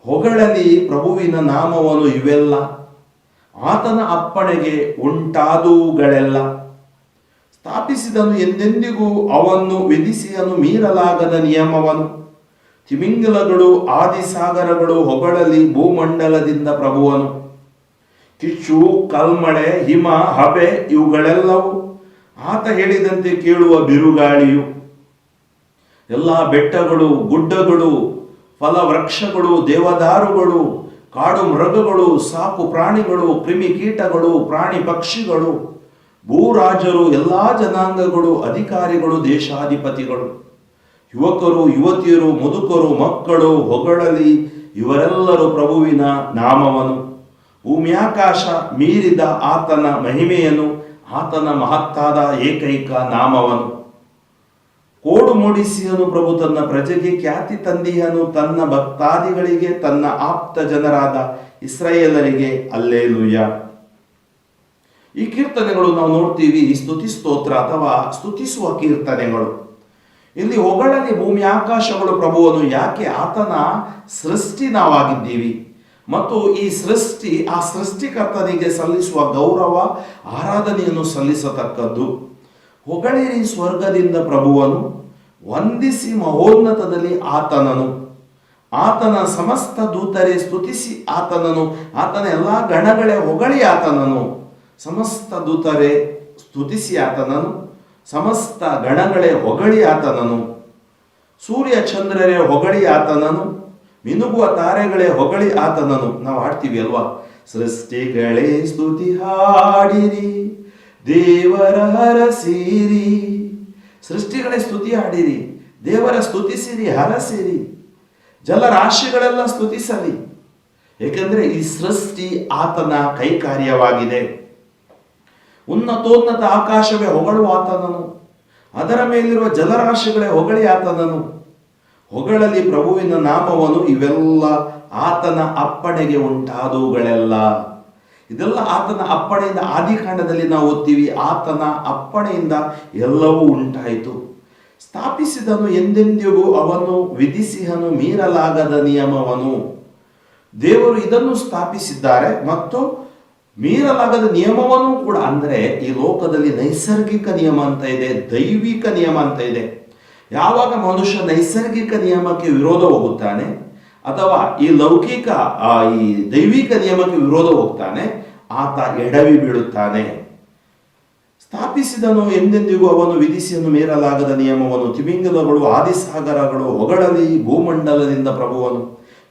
A: ಹೊಗಳಲಿ ಪ್ರಭುವಿನ ನಾಮವನು ಇವೆಲ್ಲ, ಆತನ ಅಪ್ಪಣೆಗೆ ಉಂಟಾದುವುಗಳೆಲ್ಲ. ಸ್ಥಾಪಿಸಿದನು ಎಂದೆಂದಿಗೂ ಅವನ್ನು, ವಿಧಿಸಿಯನು ಮೀರಲಾಗದ ನಿಯಮವನು. ತಿಮಿಂಗಲಗಳು ಆದಿಸಾಗರಗಳು ಹೊಗಳಲಿ ಭೂಮಂಡಲದಿಂದ ಪ್ರಭುವನು. ಕಿಚ್ಚು, ಕಲ್ಮಳೆ, ಹಿಮ, ಹಬೆ ಇವುಗಳೆಲ್ಲವೂ ಆತ ಹೇಳಿದಂತೆ ಕೇಳುವ ಬಿರುಗಾಳಿಯು. ಎಲ್ಲ ಬೆಟ್ಟಗಳು, ಗುಡ್ಡಗಳು, ಫಲವೃಕ್ಷಗಳು, ದೇವದಾರುಗಳು, ಕಾಡು ಮೃಗಗಳು, ಸಾಕು ಪ್ರಾಣಿಗಳು, ಕ್ರಿಮಿ ಕೀಟಗಳು, ಪ್ರಾಣಿ ಪಕ್ಷಿಗಳು, ಭೂರಾಜರು, ಎಲ್ಲಾ ಜನಾಂಗಗಳು, ಅಧಿಕಾರಿಗಳು, ದೇಶಾಧಿಪತಿಗಳು, ಯುವಕರು, ಯುವತಿಯರು, ಮುದುಕರು, ಮಕ್ಕಳು ಹೊಗಳಲಿ ಇವರೆಲ್ಲರೂ ಪ್ರಭುವಿನ ನಾಮವನು. ಭೂಮ್ಯಾಕಾಶ ಮೀರಿದ ಆತನ ಮಹಿಮೆಯನ್ನು, ಆತನ ಮಹತ್ತಾದ ಏಕೈಕ ನಾಮವನ್ನು. ಕೋಡು ಮೂಡಿಸಿಯನು ಪ್ರಭು ತನ್ನ ಪ್ರಜೆಗೆ, ಖ್ಯಾತಿ ತಂದಿಯನು ತನ್ನ ಭಕ್ತಾದಿಗಳಿಗೆ, ತನ್ನ ಆಪ್ತ ಜನರಾದ ಇಸ್ರಾಯೇಲರಿಗೆ. ಅಲ್ಲೇಲೂಯ. ಈ ಕೀರ್ತನೆಗಳು ನಾವು ನೋಡ್ತೀವಿ ಸ್ತುತಿ ಸ್ತೋತ್ರ ಅಥವಾ ಸ್ತುತಿಸುವ ಕೀರ್ತನೆಗಳು. ಇಲ್ಲಿ ಹೊಗಳಲಿ ಭೂಮಿ ಆಕಾಶಗಳು ಪ್ರಭುವನ್ನು. ಯಾಕೆ? ಆತನ ಸೃಷ್ಟಿ ನಾವಾಗಿದ್ದೀವಿ ಮತ್ತು ಈ ಸೃಷ್ಟಿ ಆ ಸೃಷ್ಟಿಕರ್ತನಿಗೆ ಸಲ್ಲಿಸುವ ಗೌರವ ಆರಾಧನೆಯನ್ನು ಸಲ್ಲಿಸತಕ್ಕದ್ದು. ಹೊಗಳಿರಿ ಸ್ವರ್ಗದಿಂದ ಪ್ರಭುವನು, ವಂದಿಸಿ ಮಹೋನ್ನತದಲ್ಲಿ ಆತನನು. ಆತನ ಸಮಸ್ತ ದೂತರೇ ಸ್ತುತಿಸಿ ಆತನನು, ಆತನ ಎಲ್ಲ ಗಣಗಳೇ ಹೊಗಳಿ ಆತನನು. ಸಮಸ್ತ ದೂತರೇ ಸ್ತುತಿಸಿ ಆತನನು, ಸಮಸ್ತ ಗಣಗಳೇ ಹೊಗಳಿ ಆತನನು. ಸೂರ್ಯ ಚಂದ್ರರೇ ಹೊಗಳಿ ಆತನನು, ಮಿನುಗುವ ತಾರೆಗಳೇ ಹೊಗಳಿ ಆತನನು. ನಾವು ಹಾಡ್ತೀವಿ ಅಲ್ವಾ, ಸೃಷ್ಟಿಗಳೇ ಸ್ತುತಿ ಹಾಡಿರಿ ದೇವರ ಹರಸಿರಿ. ಸೃಷ್ಟಿಗಳೇ ಸ್ತುತಿ ಹಾಡಿರಿ, ದೇವರ ಸ್ತುತಿಸಿರಿ, ಹರಸಿರಿ. ಜಲರಾಶಿಗಳೆಲ್ಲ ಸ್ತುತಿಸಲಿ, ಏಕೆಂದರೆ ಈ ಸೃಷ್ಟಿ ಆತನ ಕೈಕಾರ್ಯವಾಗಿದೆ. ಉನ್ನತೋನ್ನತ ಆಕಾಶವೇ ಹೊಗಳು ಆತನನು, ಅದರ ಮೇಲಿರುವ ಜಲರಾಶಿಗಳೇ ಹೊಗಳಿ ಆತನನು. ಹೊಗಳಲಿ ಪ್ರಭುವಿನ ನಾಮವನ್ನು. ಇವೆಲ್ಲ ಆತನ ಅಪ್ಪಣೆಗೆ ಉಂಟಾದವುಗಳೆಲ್ಲ. ಇದೆಲ್ಲ ಆತನ ಅಪ್ಪಣೆಯಿಂದ. ಆದಿಕಾಂಡದಲ್ಲಿ ನಾವು ಓದ್ತೀವಿ, ಆತನ ಅಪ್ಪಣೆಯಿಂದ ಎಲ್ಲವೂ ಉಂಟಾಯಿತು. ಸ್ಥಾಪಿಸಿದನು ಎಂದೆಂದಿಗೂ ಅವನು, ವಿಧಿಸಿಹನು ಮೀರಲಾಗದ ನಿಯಮವನು. ದೇವರು ಇದನ್ನು ಸ್ಥಾಪಿಸಿದ್ದಾರೆ ಮತ್ತು ಮೀರಲಾಗದ ನಿಯಮವನ್ನು ಕೂಡ. ಅಂದರೆ ಈ ಲೋಕದಲ್ಲಿ ನೈಸರ್ಗಿಕ ನಿಯಮ ಅಂತ ಇದೆ, ದೈವಿಕ ನಿಯಮ ಅಂತ ಇದೆ. ಯಾವಾಗ ಮನುಷ್ಯ ನೈಸರ್ಗಿಕ ನಿಯಮಕ್ಕೆ ವಿರೋಧ ಹೋಗುತ್ತಾನೆ ಅಥವಾ ಈ ಲೌಕಿಕ ಈ ದೈವಿಕ ನಿಯಮಕ್ಕೆ ವಿರೋಧ ಹೋಗ್ತಾನೆ, ಆತ ಎಡವಿ ಬೀಳುತ್ತಾನೆ. ಸ್ಥಾಪಿಸಿದನು ಎಂದೆಂದಿಗೂ ಅವನು, ವಿಧಿಸಿಯನ್ನು ಮೀರಲಾಗದ ನಿಯಮವನ್ನು. ತಿಮಿಂಗಲಗಳು ಆದಿಸಾಗರಗಳು ಹೊಗಳಲಿ ಭೂಮಂಡಲದಿಂದ ಪ್ರಭುವನು.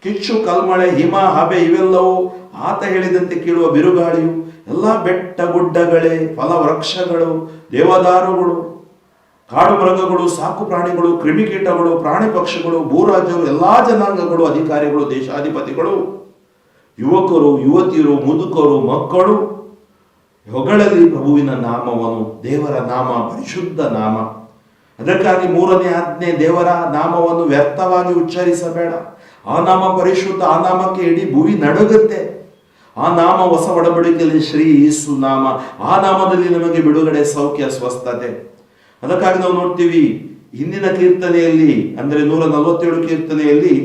A: ಕಿಚ್ಚು, ಕಲ್ಮಳೆ, ಹಿಮ, ಹಬೆ ಇವೆಲ್ಲವೂ ಆತ ಹೇಳಿದಂತೆ ಕೀಳುವ ಬಿರುಗಾಳಿಯು. ಎಲ್ಲ ಬೆಟ್ಟ ಗುಡ್ಡಗಳೇ, ಫಲವೃಕ್ಷಗಳು, ದೇವದಾರುಗಳು, ಕಾಡು ಮೃಗಗಳು, ಸಾಕು ಪ್ರಾಣಿಗಳು, ಕ್ರಿಮಿಕೀಟಗಳು, ಪ್ರಾಣಿ ಪಕ್ಷಿಗಳು, ಭೂರಾಜ್ಯರು, ಎಲ್ಲಾ ಜನಾಂಗಗಳು, ಅಧಿಕಾರಿಗಳು, ದೇಶಾಧಿಪತಿಗಳು, ಯುವಕರು, ಯುವತಿಯರು, ಮುದುಕರು, ಮಕ್ಕಳು ಹೊಗಳಲಿ ಪ್ರಭುವಿನ ನಾಮವನ್ನು. ದೇವರ ನಾಮ ಪರಿಶುದ್ಧ ನಾಮ. ಅದಕ್ಕಾಗಿ 3ನೇ ಆಜ್ಞೆ, ದೇವರ ನಾಮವನ್ನು ವ್ಯರ್ಥವಾಗಿ ಉಚ್ಚರಿಸಬೇಡ. ಆ ನಾಮ ಪರಿಶುದ್ಧ, ಆ ನಾಮಕ್ಕೆ ಇಡೀ ಭೂಮಿ ನಡುಗುತ್ತೆ. ಆ ನಾಮ ಹೊಸ ಒಡಂಬಡಿಕೆಯಲ್ಲಿ ಶ್ರೀ ಯೇಸು ನಾಮ. ಆ ನಾಮದಲ್ಲಿ ನಮಗೆ ಬಿಡುಗಡೆ, ಸೌಖ್ಯ, ಸ್ವಸ್ಥತೆ. ಅದಕ್ಕಾಗಿ ನಾವು ನೋಡ್ತೀವಿ ಹಿಂದಿನ ಕೀರ್ತನೆಯಲ್ಲಿ, ಅಂದರೆ 147 ಕೀರ್ತನೆಯಲ್ಲಿ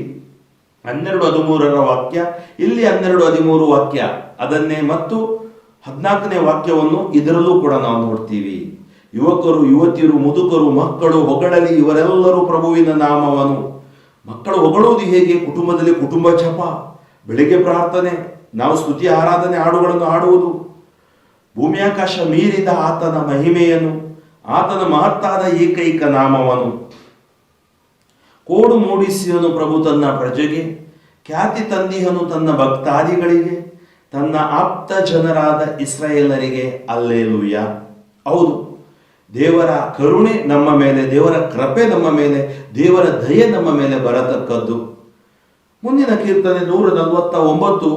A: 12:13 ವಾಕ್ಯ, ಇಲ್ಲಿ 12:13 ವಾಕ್ಯ ಅದನ್ನೇ, ಮತ್ತು 14ನೇ ವಾಕ್ಯವನ್ನು ಇದರಲ್ಲೂ ಕೂಡ ನಾವು ನೋಡ್ತೀವಿ. ಯುವಕರು, ಯುವತಿಯರು, ಮುದುಕರು, ಮಕ್ಕಳು ಹೊಗಳಲಿ ಇವರೆಲ್ಲರೂ ಪ್ರಭುವಿನ ನಾಮವನ್ನು. ಮಕ್ಕಳು ಹೊಗಳುವುದು ಹೇಗೆ? ಕುಟುಂಬದಲ್ಲಿ ಕುಟುಂಬ ಜಪ, ಬೆಳಿಗ್ಗೆ ಪ್ರಾರ್ಥನೆ, ನಾವು ಸ್ತುತಿ ಆರಾಧನೆ ಹಾಡುಗಳನ್ನು ಹಾಡುವುದು. ಭೂಮ್ಯಾಕಾಶ ಮೀರಿದ ಆತನ ಮಹಿಮೆಯನ್ನು, ಆತನ ಮಹತ್ತಾದ ಏಕೈಕ ನಾಮವನ್ನು. ಕೋಡು ಮೂಡಿಸಿಯನು ಪ್ರಭು ತನ್ನ ಪ್ರಜೆಗೆ, ಖ್ಯಾತಿ ತಂದಿಹನು ತನ್ನ ಭಕ್ತಾದಿಗಳಿಗೆ, ತನ್ನ ಆಪ್ತ ಜನರಾದ ಇಸ್ರಾಯೇಲರಿಗೆ. ಅಲ್ಲೇಲೂಯ. ಹೌದು, ದೇವರ ಕರುಣೆ ನಮ್ಮ ಮೇಲೆ, ದೇವರ ಕೃಪೆ ನಮ್ಮ ಮೇಲೆ, ದೇವರ ದಯೆ ನಮ್ಮ ಮೇಲೆ ಬರತಕ್ಕದ್ದು. ಮುಂದಿನ ಕೀರ್ತನೆ 149.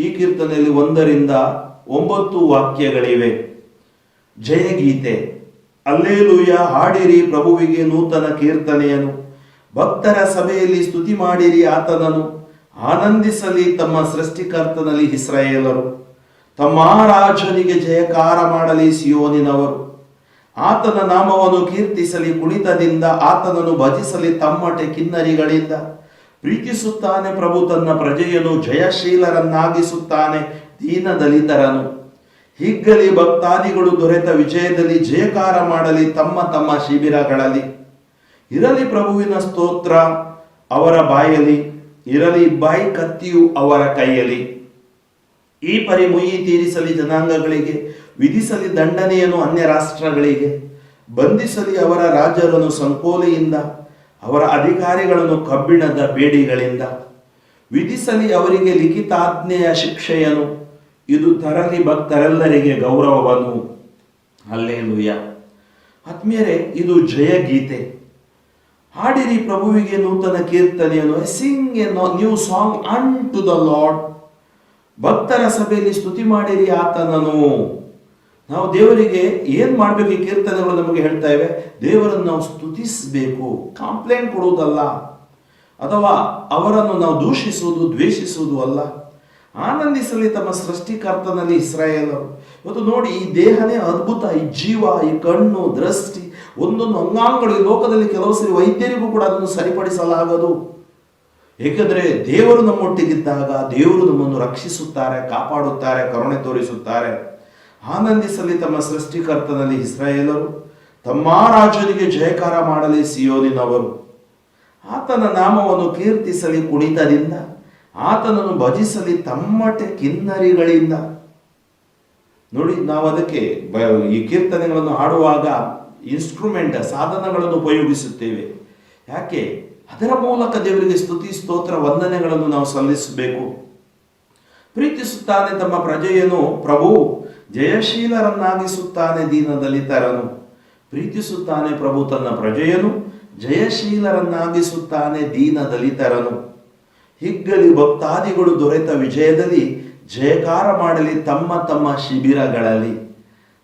A: ಈ ಕೀರ್ತನೆಯಲ್ಲಿ 1ರಿಂದ 9 ವಾಕ್ಯಗಳಿವೆ. ಜಯಗೀತೆ. ಅಲ್ಲೇಲೂಯ, ಹಾಡಿರಿ ಪ್ರಭುವಿಗೆ ನೂತನ ಕೀರ್ತನೆಯನ್ನು. ಭಕ್ತರ ಸಭೆಯಲ್ಲಿ ಸ್ತುತಿ ಮಾಡಿರಿ ಆತನನ್ನು. ಆನಂದಿಸಲಿ ತಮ್ಮ ಸೃಷ್ಟಿಕರ್ತನಲ್ಲಿ ಇಸ್ರಾಯೇಲರು. ತಮ್ಮ ರಾಜನಿಗೆ ಜಯಕಾರ ಮಾಡಲಿ ಸಿಯೋನಿನವರು. ಆತನ ನಾಮವನ್ನು ಕೀರ್ತಿಸಲಿ ಕುಣಿತದಿಂದ, ಆತನನ್ನು ಭಜಿಸಲಿ ತಮ್ಮಟೆ ಕಿನ್ನರಿಗಳಿಂದ. ಪ್ರೀತಿಸುತ್ತಾನೆ ಪ್ರಭು ತನ್ನ ಪ್ರಜೆಯನ್ನು, ಜಯಶೀಲರನ್ನಾಗಿಸುತ್ತಾನೆ ದೀನ ದಲಿತರನ್ನು. ಹಿಗ್ಗಲಿ ಭಕ್ತಾದಿಗಳು ದೊರೆತ ವಿಜಯದಲ್ಲಿ, ಜಯಕಾರ ಮಾಡಲಿ ತಮ್ಮ ತಮ್ಮ ಶಿಬಿರಗಳಲ್ಲಿ. ಇರಲಿ ಪ್ರಭುವಿನ ಸ್ತೋತ್ರ ಅವರ ಬಾಯಲ್ಲಿ, ಇರಲಿ ಬಾಯಿ ಕತ್ತಿಯು ಅವರ ಕೈಯಲ್ಲಿ. ಈ ಪರಿ ಮುಯಿ ತೀರಿಸಲಿ ಜನಾಂಗಗಳಿಗೆ, ವಿಧಿಸಲಿ ದಂಡನೆಯನ್ನು ಅನ್ಯ ರಾಷ್ಟ್ರಗಳಿಗೆ. ಬಂಧಿಸಲಿ ಅವರ ರಾಜರನ್ನು ಸಂಕೋಲೆಯಿಂದ, ಅವರ ಅಧಿಕಾರಿಗಳನ್ನು ಕಬ್ಬಿಣದ ಬೇಡಿಗಳಿಂದ. ವಿಧಿಸಲಿ ಅವರಿಗೆ ಲಿಖಿತಾಜ್ಞೆಯ ಶಿಕ್ಷೆಯನ್ನು, ಇದು ತರಲಿ ಭಕ್ತರೆಲ್ಲರಿಗೆ ಗೌರವವನ್ನು. ಹಲ್ಲೆಲೂಯ. ಆತ್ಮೀಯರೇ, ಇದು ಜಯಗೀತೆ. ಹಾಡಿರಿ ಪ್ರಭುವಿಗೆ ನೂತನ ಕೀರ್ತನೆಯನ್ನು. Sing a new song unto the Lord. ಭಕ್ತರ ಸಭೆಯಲ್ಲಿ ಸ್ತುತಿ ಮಾಡಿರಿ ಆತನನು. ನಾವು ದೇವರಿಗೆ ಏನ್ ಮಾಡ್ಬೇಕು? ಈ ಕೀರ್ತನೆಗಳು ನಮಗೆ ಹೇಳ್ತಾ ಇವೆ, ದೇವರನ್ನು ನಾವು ಸ್ತುತಿಸಬೇಕು, ಕಂಪ್ಲೇಂಟ್ ಕೊಡುವುದಲ್ಲ, ಅಥವಾ ಅವರನ್ನು ನಾವು ದೂಷಿಸುವುದು ದ್ವೇಷಿಸುವುದು ಅಲ್ಲ. ಆನಂದಿಸಲಿ ತಮ್ಮ ಸೃಷ್ಟಿಕರ್ತನಲ್ಲಿ ಇಸ್ರಾಯೇಲರು. ಇವತ್ತು ನೋಡಿ, ಈ ದೇಹನೇ ಅದ್ಭುತ, ಈ ಜೀವ, ಈ ಕಣ್ಣು, ದೃಷ್ಟಿ, ಒಂದೊಂದು ಅಂಗಾಂಗಗಳು ಈ ಲೋಕದಲ್ಲಿ ಕೆಲವು ಸರಿ ವೈದ್ಯರಿಗೂ ಕೂಡ ಅದನ್ನು ಸರಿಪಡಿಸಲಾಗದು. ಏಕೆಂದರೆ ದೇವರು ನಮ್ಮೊಟ್ಟಿಗಿದ್ದಾಗ ದೇವರು ನಮ್ಮನ್ನು ರಕ್ಷಿಸುತ್ತಾರೆ, ಕಾಪಾಡುತ್ತಾರೆ, ಕರುಣೆ ತೋರಿಸುತ್ತಾರೆ. ಆನಂದಿಸಲಿ ತಮ್ಮ ಸೃಷ್ಟಿಕರ್ತನಲ್ಲಿ ಇಸ್ರಾಯೇಲರು, ತಮ್ಮ ರಾಜನಿಗೆ ಜಯಕಾರ ಮಾಡಲಿ ಸಿಯೋನಿನವರು. ಆತನ ನಾಮವನ್ನು ಕೀರ್ತಿಸಲಿ ಕುಣಿತದಿಂದ, ಆತನನ್ನು ಭಜಿಸಲಿ ತಮ್ಮಟೆ ಕಿನ್ನರಿಗಳಿಂದ. ನೋಡಿ, ನಾವು ಅದಕ್ಕೆ ಈ ಕೀರ್ತನೆಗಳನ್ನು ಹಾಡುವಾಗ ಇನ್ಸ್ಟ್ರೂಮೆಂಟ್, ಸಾಧನಗಳನ್ನು ಉಪಯೋಗಿಸುತ್ತೇವೆ. ಯಾಕೆ? ಅದರ ಮೂಲಕ ದೇವರಿಗೆ ಸ್ತುತಿ ಸ್ತೋತ್ರ ವಂದನೆಗಳನ್ನು ನಾವು ಸಲ್ಲಿಸಬೇಕು. ಪ್ರೀತಿಸುತ್ತಾನೆ ತಮ್ಮ ಪ್ರಜೆಯನ್ನು ಪ್ರಭು, ಜಯಶೀಲರನ್ನಾಗಿಸುತ್ತಾನೆ ದೀನ ದಲಿತರನು. ಪ್ರೀತಿಸುತ್ತಾನೆ ಪ್ರಭು ತನ್ನ ಪ್ರಜೆಯನ್ನು, ಜಯಶೀಲರನ್ನಾಗಿಸುತ್ತಾನೆ ದೀನ ದಲಿತರನು. ಹಿಗ್ಗಲಿ ಭಕ್ತಾದಿಗಳು ದೊರೆತ ವಿಜಯದಲ್ಲಿ, ಜಯಕಾರ ಮಾಡಲಿ ತಮ್ಮ ತಮ್ಮ ಶಿಬಿರಗಳಲ್ಲಿ.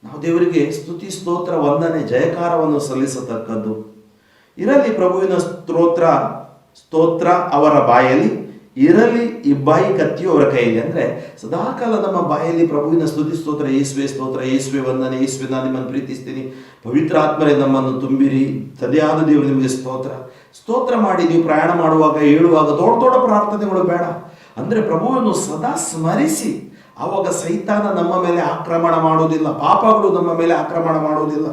A: ನಾವು ದೇವರಿಗೆ ಸ್ತುತಿ ಸ್ತೋತ್ರ ವಂದನೆ ಜಯಕಾರವನ್ನು ಸಲ್ಲಿಸತಕ್ಕದ್ದು. ಇರಲಿ ಪ್ರಭುವಿನ ಸ್ತೋತ್ರ ಅವರ ಬಾಯಲ್ಲಿ, ಇರಲಿ ಇಬ್ಬಾಯಿ ಕತ್ತಿಯು ಅವರ ಕೈಯಲ್ಲಿ. ಅಂದ್ರೆ ಸದಾಕಾಲ ನಮ್ಮ ಬಾಯಲ್ಲಿ ಪ್ರಭುವಿನ ಸ್ತುತಿ ಸ್ತೋತ್ರ, ಯೇಸುವೆ ಸ್ತೋತ್ರ, ಯೇಸುವೆ ವಂದನೆ, ಯೇಸುವೆ ನಾನು ನಿಮ್ಮನ್ನು ಪ್ರೀತಿಸ್ತೀನಿ, ಪವಿತ್ರ ಆತ್ಮರೇ ನಮ್ಮನ್ನು ತುಂಬಿರಿ, ಸದ್ಯಾದ ದೇವರು ನಿಮಗೆ ಸ್ತೋತ್ರ ಮಾಡಿ. ನೀವು ಪ್ರಯಾಣ ಮಾಡುವಾಗ, ಹೇಳುವಾಗ ದೊಡ್ಡ ದೊಡ್ಡ ಪ್ರಾರ್ಥನೆಗಳು ಬೇಡ. ಅಂದ್ರೆ ಪ್ರಭುವನ್ನು ಸದಾ ಸ್ಮರಿಸಿ. ಆವಾಗ ಸೈತಾನ ನಮ್ಮ ಮೇಲೆ ಆಕ್ರಮಣ ಮಾಡುವುದಿಲ್ಲ, ಪಾಪಗಳು ನಮ್ಮ ಮೇಲೆ ಆಕ್ರಮಣ ಮಾಡುವುದಿಲ್ಲ.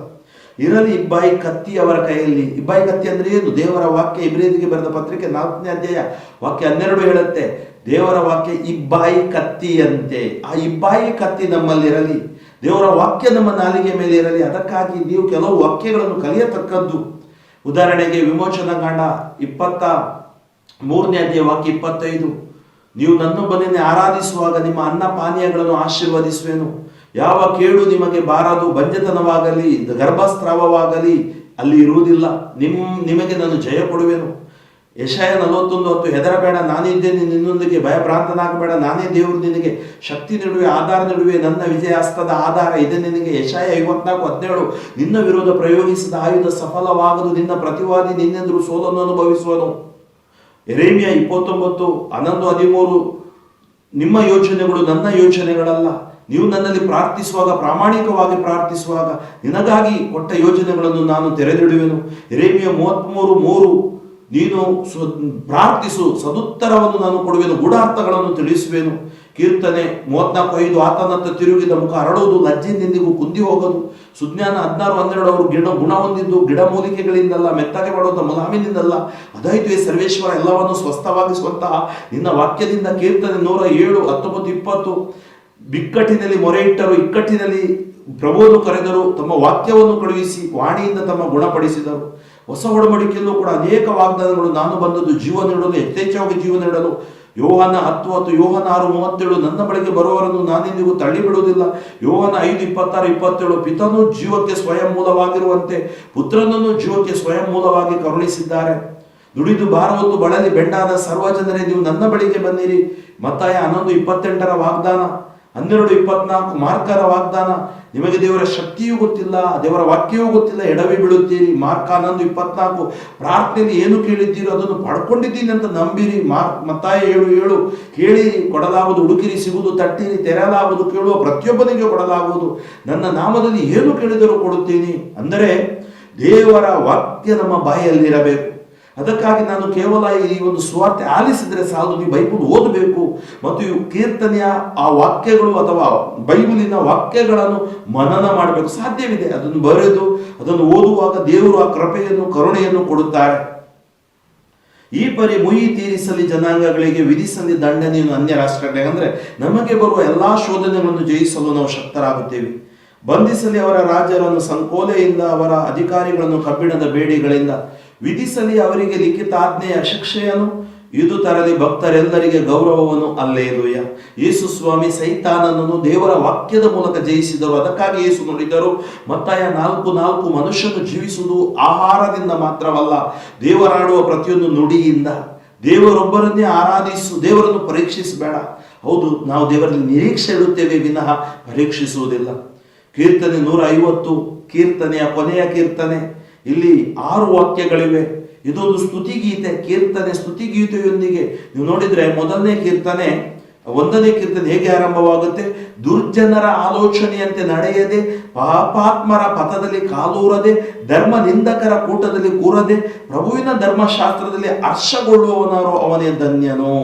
A: ಇರಲಿ ಇಬ್ಬಾಯಿ ಕತ್ತಿ ಅವರ ಕೈಯಲ್ಲಿ. ಇಬ್ಬಾಯಿ ಕತ್ತಿ ಅಂದ್ರೆ ಏನು? ದೇವರ ವಾಕ್ಯ. ಇಬ್ರಿಯರಿಗೆ ಬರೆದ ಪತ್ರಿಕೆ 4ನೇ ಅಧ್ಯಾಯ ವಾಕ್ಯ 12 ಹೇಳುತ್ತೆ, ದೇವರ ವಾಕ್ಯ ಇಬ್ಬಾಯಿ ಕತ್ತಿಯಂತೆ. ಆ ಇಬ್ಬಾಯಿ ಕತ್ತಿ ನಮ್ಮಲ್ಲಿರಲಿ, ದೇವರ ವಾಕ್ಯ ನಮ್ಮ ನಾಲಿಗೆ ಮೇಲೆ ಇರಲಿ. ಅದಕ್ಕಾಗಿ ನೀವು ಕೆಲವು ವಾಕ್ಯಗಳನ್ನು ಕಲಿಯತಕ್ಕದ್ದು. ಉದಾಹರಣೆಗೆ ವಿಮೋಚನಾ ಕಾಂಡ 23ನೇ ಅಧ್ಯಾಯ ವಾಕ್ಯ 25, ನೀವು ನನ್ನೊಬ್ಬನೇ ಆರಾಧಿಸುವಾಗ ನಿಮ್ಮ ಅನ್ನ ಪಾನೀಯಗಳನ್ನು ಆಶೀರ್ವದಿಸುವೆನು, ಯಾವ ಕೇಡು ನಿಮಗೆ ಬಾರದು, ಬಂಜತನವಾಗಲಿ ಗರ್ಭಸ್ರಾವವಾಗಲಿ ಅಲ್ಲಿ ಇರುವುದಿಲ್ಲ, ನಿಮಗೆ ನಾನು ಜಯ ಕೊಡುವೆನು. ಯೆಶಾಯ 41:10, ಹೆದರಬೇಡ, ನಾನಿದ್ದೇನೆ ನಿನ್ನೊಂದಿಗೆ, ಭಯಭ್ರಾಂತನಾಗಬೇಡ, ನಾನೇ ದೇವರು, ನಿನಗೆ ಶಕ್ತಿ ನೀಡುವೆ, ಆಧಾರ ನೀಡುವೆ, ನನ್ನ ವಿಜಯಾಸ್ತದ ಆಧಾರ ಇದೆ ನಿನಗೆ. ಯೆಶಾಯ 54:17, ನಿನ್ನ ವಿರೋಧ ಪ್ರಯೋಗಿಸಿದ ಆಯುಧ ಸಫಲವಾಗದು, ನಿನ್ನ ಪ್ರತಿವಾದಿ ನಿನ್ನೆದುರು ಸೋಲನ್ನು ಅನುಭವಿಸುವನು. ಯೆರೆಮೀಯ 29:11-13, ನಿಮ್ಮ ಯೋಚನೆಗಳು ನನ್ನ ಯೋಚನೆಗಳಲ್ಲ, ನೀವು ನನ್ನಲ್ಲಿ ಪ್ರಾರ್ಥಿಸುವಾಗ, ಪ್ರಾಮಾಣಿಕವಾಗಿ ಪ್ರಾರ್ಥಿಸುವಾಗ ನಿನಗಾಗಿ ಕೊಟ್ಟ ಯೋಜನೆಗಳನ್ನು ನಾನು ತೆರೆದಿಡುವೆನು. ಯೆರೆಮೀಯ 33:3, ನೀನು ಪ್ರಾರ್ಥಿಸು, ಸದುತ್ತರವನ್ನು ನಾನು ಕೊಡುವೆನು, ಗೂಢಾರ್ಥಗಳನ್ನು ತಿಳಿಸುವೆನು. ಕೀರ್ತನೆ 34:5, ಆತನತ್ತ ತಿರುಗಿದ ಮುಖ ಹರಡುವುದು, ಲಜ್ಜೆಯಿಂದಿಗೂ ಕುಂದಿ ಹೋಗದು. ಸುಜ್ಞಾನ 16:12, ಅವರು ಗುಣ ಹೊಂದಿದ್ದು ಗಿಡಮೂಲಿಕೆಗಳಿಂದಲ್ಲ, ಮೆತ್ತಗೆ ಮಾಡುವಂಥ ಮುಲಾಮಿನಿಂದಲ್ಲ, ಅದಾಯಿತು ಸರ್ವೇಶ್ವರ ಎಲ್ಲವನ್ನು ಸ್ವಸ್ಥವಾಗಿಸುವಂತಹ ನಿನ್ನ ವಾಕ್ಯದಿಂದ. ಕೀರ್ತನೆ 107, 19, 20, ಬಿಕ್ಕಟ್ಟಿನಲ್ಲಿ ಮೊರೆ ಇಟ್ಟರು, ಇಕ್ಕಟ್ಟಿನಲ್ಲಿ ಪ್ರಭುವನ್ನು ಕರೆದರು, ತಮ್ಮ ವಾಕ್ಯವನ್ನು ಕಳುಹಿಸಿ ವಾಣಿಯಿಂದ ತಮ್ಮ ಗುಣಪಡಿಸಿದರು. ಹೊಸ ಒಡಂಬಡಿಕೆಯಲ್ಲೂ ಕೂಡ ಅನೇಕ ವಾಗ್ದಾನಗಳು, ನಾನು ಬಂದದ್ದು ಜೀವ ನೀಡಲು, ಯಥೇಚ್ಛವಾಗಿ ಜೀವ ನೀಡಲು. ಯೋಹಾನ 10:10, ಯೋಹಾನ 6:37, ನನ್ನ ಬಳಿಗೆ ಬರುವವರನ್ನು ನಾನೆಂದಿಗೂ ತಳ್ಳಿಬಿಡುವುದಿಲ್ಲ. ಯೋಹಾನ 5:26-27, ಪಿತನು ಜೀವಕ್ಕೆ ಸ್ವಯಂ ಮೂಲವಾಗಿರುವಂತೆ ಪುತ್ರನನ್ನು ಜೀವಕ್ಕೆ ಸ್ವಯಂ ಮೂಲವಾಗಿ ಕರುಣಿಸಿದ್ದಾರೆ. ದುಡಿದು ಭಾರ ಹೊತ್ತು ಬಳಲಿ ಬೆಂಡಾದ ಸರ್ವ ಜನರೇ ನೀವು ನನ್ನ ಬಳಿಗೆ ಬನ್ನಿರಿ. ಮತ್ತಾಯ 11:28 ವಾಗ್ದಾನ, 12:24 ಮಾರ್ಕರ ವಾಗ್ದಾನ. ನಿಮಗೆ ದೇವರ ಶಕ್ತಿಯೂ ಗೊತ್ತಿಲ್ಲ, ದೇವರ ವಾಕ್ಯವೂ ಗೊತ್ತಿಲ್ಲ, ಎಡವಿ ಬೀಳುತ್ತೀರಿ. ಮಾರ್ಕ 11:24, ಪ್ರಾರ್ಥನೆಯಲ್ಲಿ ಏನು ಕೇಳಿದ್ದೀರೋ ಅದನ್ನು ಪಡ್ಕೊಂಡಿದ್ದೀನಿ ಅಂತ ನಂಬಿರಿ. ಮತ್ತಾಯ 7:7, ಕೇಳಿ ಕೊಡಲಾಗುವುದು, ಹುಡುಕಿರಿ ಸಿಗುವುದು, ತಟ್ಟಿರಿ ತೆರೆಯಲಾಗುವುದು, ಕೇಳುವ ಪ್ರತಿಯೊಬ್ಬನಿಗೆ ಕೊಡಲಾಗುವುದು, ನನ್ನ ನಾಮದಲ್ಲಿ ಏನು ಕೇಳಿದರೂ ಕೊಡುತ್ತೀನಿ. ಅಂದರೆ ದೇವರ ವಾಕ್ಯ ನಮ್ಮ ಬಾಯಲ್ಲಿರಬೇಕು. ಅದಕ್ಕಾಗಿ ನಾನು ಕೇವಲ ಈ ಒಂದು ಸುವಾರ್ತೆ ಆಲಿಸಿದ್ರೆ ಸಾಲದು, ನೀವು ಬೈಬಲ್ ಓದಬೇಕು ಮತ್ತು ಈ ಕೀರ್ತನೆಯ ಆ ವಾಕ್ಯಗಳು ಅಥವಾ ಬೈಬಲಿನ ವಾಕ್ಯಗಳನ್ನು ಮನನ ಮಾಡಬೇಕು. ಸಾಧ್ಯವಿದೆ, ಅದನ್ನು ಬರೆದು ಅದನ್ನು ಓದುವಾಗ ದೇವರು ಆ ಕೃಪೆಯನ್ನು ಕರುಣೆಯನ್ನು ಕೊಡುತ್ತಾರೆ. ಈ ಪರಿ ಮುಯಿ ತೀರಿಸಲಿ ಜನಾಂಗಗಳಿಗೆ, ವಿಧಿಸಲಿ ದಂಡನೆಯನ್ನು ಅನ್ಯ ರಾಷ್ಟ್ರಗಳಿಗೆ. ಅಂದರೆ ನಮಗೆ ಬರುವ ಎಲ್ಲಾ ಶೋಧನೆಗಳನ್ನು ಜಯಿಸಲು ನಾವು ಶಕ್ತರಾಗುತ್ತೇವೆ. ಬಂಧಿಸಲಿ ಅವರ ರಾಜರನ್ನು ಸಂಕೋಲೆಯಿಂದ, ಅವರ ಅಧಿಕಾರಿಗಳನ್ನು ಕಬ್ಬಿಣದ ಬೇಡಿಗಳಿಂದ. ವಿಧಿಸಲಿ ಅವರಿಗೆ ಲಿಖಿತಾಜ್ಞೆಯ ಶಿಕ್ಷೆಯನ್ನು, ಇದು ತರಲಿ ಭಕ್ತರೆಲ್ಲರಿಗೆ ಗೌರವವನ್ನು. ಅಲ್ಲೇಲೂಯ. ಯೇಸು ಸ್ವಾಮಿ ಸೈತಾನನನ್ನು ದೇವರ ವಾಕ್ಯದ ಮೂಲಕ ಜಯಿಸಿದರು. ಅದಕ್ಕಾಗಿ ಯೇಸು ನುಡಿದರು, ಮತ್ತಾಯ 4:4, ಮನುಷ್ಯನು ಜೀವಿಸುವುದು ಆಹಾರದಿಂದ ಮಾತ್ರವಲ್ಲ, ದೇವರಾಡುವ ಪ್ರತಿಯೊಂದು ನುಡಿಯಿಂದ. ದೇವರೊಬ್ಬರನ್ನೇ ಆರಾಧಿಸು, ದೇವರನ್ನು ಪರೀಕ್ಷಿಸಬೇಡ. ಹೌದು, ನಾವು ದೇವರಲ್ಲಿ ನಿರೀಕ್ಷೆ ಇಡುತ್ತೇವೆ ವಿನಃ ಪರೀಕ್ಷಿಸುವುದಿಲ್ಲ. ಕೀರ್ತನೆ 150 ಕೀರ್ತನೆಯ ಕೊನೆಯ ಕೀರ್ತನೆ, ಇಲ್ಲಿ 6 ವಾಕ್ಯಗಳಿವೆ. ಇದೊಂದು ಸ್ತುತಿಗೀತೆ. ಕೀರ್ತನೆ ಸ್ತುತಿಗೀತೆಯೊಂದಿಗೆ ನೀವು ನೋಡಿದ್ರೆ ಮೊದಲನೇ ಕೀರ್ತನೆ 1ನೇ ಕೀರ್ತನೆ ಹೇಗೆ ಆರಂಭವಾಗುತ್ತೆ? ದುರ್ಜನರ ಆಲೋಚನೆಯಂತೆ ನಡೆಯದೆ, ಪಾಪಾತ್ಮರ ಪಥದಲ್ಲಿ ಕಾಲೂರದೆ, ಧರ್ಮ ನಿಂದಕರ ಕೂಟದಲ್ಲಿ ಕೂರದೆ, ಪ್ರಭುವಿನ ಧರ್ಮಶಾಸ್ತ್ರದಲ್ಲಿ ಹರ್ಷಗೊಳ್ಳುವವನರು ಅವನೇ ಧನ್ಯನು.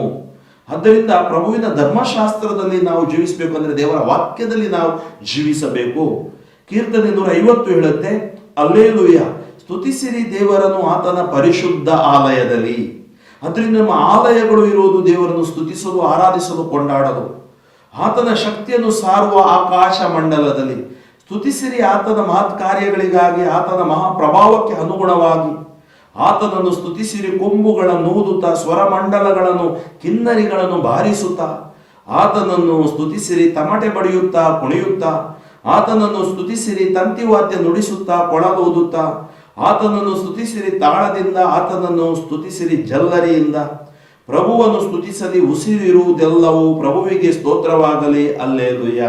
A: ಆದ್ದರಿಂದ ಪ್ರಭುವಿನ ಧರ್ಮಶಾಸ್ತ್ರದಲ್ಲಿ ನಾವು ಜೀವಿಸಬೇಕು ಅಂದ್ರೆ ದೇವರ ವಾಕ್ಯದಲ್ಲಿ ನಾವು ಜೀವಿಸಬೇಕು. ಕೀರ್ತನೆ 150 ಹೇಳುತ್ತೆ, ಅಲ್ಲೇಲೂಯ, ಸ್ತುತಿಸಿರಿ ದೇವರನ್ನು ಆತನ ಪರಿಶುದ್ಧ ಆಲಯದಲ್ಲಿ. ಅದರಿಂದ ನಮ್ಮ ಆಲಯಗಳು ಇರುವುದು ದೇವರನ್ನು ಸ್ತುತಿಸಲು, ಆರಾಧಿಸಲು, ಕೊಂಡಾಡಲು. ಆತನ ಶಕ್ತಿಯನ್ನು ಸಾರುವ ಆಕಾಶ ಮಂಡಲದಲ್ಲಿ ಸ್ತುತಿಸಿರಿ ಆತನ ಮಹತ್ ಕಾರ್ಯಗಳಿಗಾಗಿ, ಆತನ ಮಹಾಪ್ರಭಾವಕ್ಕೆ ಅನುಗುಣವಾಗಿ. ಆತನನ್ನು ಸ್ತುತಿಸಿರಿ ಕೊಂಬುಗಳನ್ನು ಊದುತ್ತಾ, ಸ್ವರಮಂಡಲಗಳನ್ನು ಕಿನ್ನರಿಗಳನ್ನು ಬಾರಿಸುತ್ತಾ. ಆತನನ್ನು ಸ್ತುತಿಸಿರಿ ತಮಟೆ ಬಡಿಯುತ್ತಾ ಕುಣಿಯುತ್ತಾ. ಆತನನ್ನು ಸ್ತುತಿಸಿರಿ ತಂತಿವಾದ್ಯ ನುಡಿಸುತ್ತಾ ಕೊಳಲೂದುತ್ತಾ. ಆತನನ್ನು ಸ್ತುತಿಸಿರಿ ತಾಳದಿಂದ, ಆತನನ್ನು ಸ್ತುತಿಸಿರಿ ಜಲ್ಲರಿಯಿಂದ. ಪ್ರಭುವನ್ನು ಸ್ತುತಿಸಲಿ ಉಸಿರಿರುವುದೆಲ್ಲವೂ ಪ್ರಭುವಿಗೆ ಸ್ತೋತ್ರವಾಗಲಿ, ಅಲ್ಲೇಲೂಯ.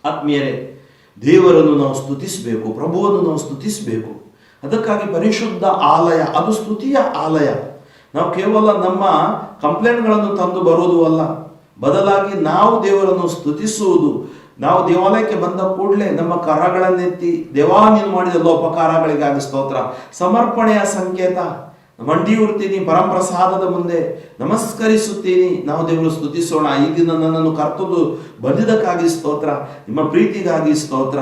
A: ಆತ್ಮೀಯರೇ, ದೇವರನ್ನು ನಾವು ಸ್ತುತಿಸಬೇಕು, ಪ್ರಭುವನ್ನು ನಾವು ಸ್ತುತಿಸಬೇಕು. ಅದಕ್ಕಾಗಿ ಪರಿಶುದ್ಧ ಆಲಯ, ಅದು ಸ್ತುತಿಯ ಆಲಯ. ನಾವು ಕೇವಲ ನಮ್ಮ ಕಂಪ್ಲೇಂಟ್ಗಳನ್ನು ತಂದು ಬರುವುದು ಅಲ್ಲ, ಬದಲಾಗಿ ನಾವು ದೇವರನ್ನು ಸ್ತುತಿಸುವುದು. ನಾವು ದೇವಾಲಯಕ್ಕೆ ಬಂದ ಕೂಡಲೇ ನಮ್ಮ ಕರಗಳನ್ನೆತ್ತಿ, ದೇವಾ ನೀನು ಮಾಡಿದ ಲೋಪಕಾರಗಳಿಗಾಗಿ ಸ್ತೋತ್ರ, ಸಮರ್ಪಣೆಯ ಸಂಕೇತ. ಮಂಡಿಯೂರ್ತೀನಿ ಪರಮಪ್ರಸಾದದ ಮುಂದೆ ನಮಸ್ಕರಿಸುತ್ತೀನಿ. ನಾವು ದೇವರು ಸ್ತುತಿಸೋಣ. ಈ ದಿನ ನನ್ನನ್ನು ಕರ್ತದ್ದು ಬಂದಿದ್ದಕ್ಕಾಗಿ ಸ್ತೋತ್ರ, ನಿಮ್ಮ ಪ್ರೀತಿಗಾಗಿ ಸ್ತೋತ್ರ.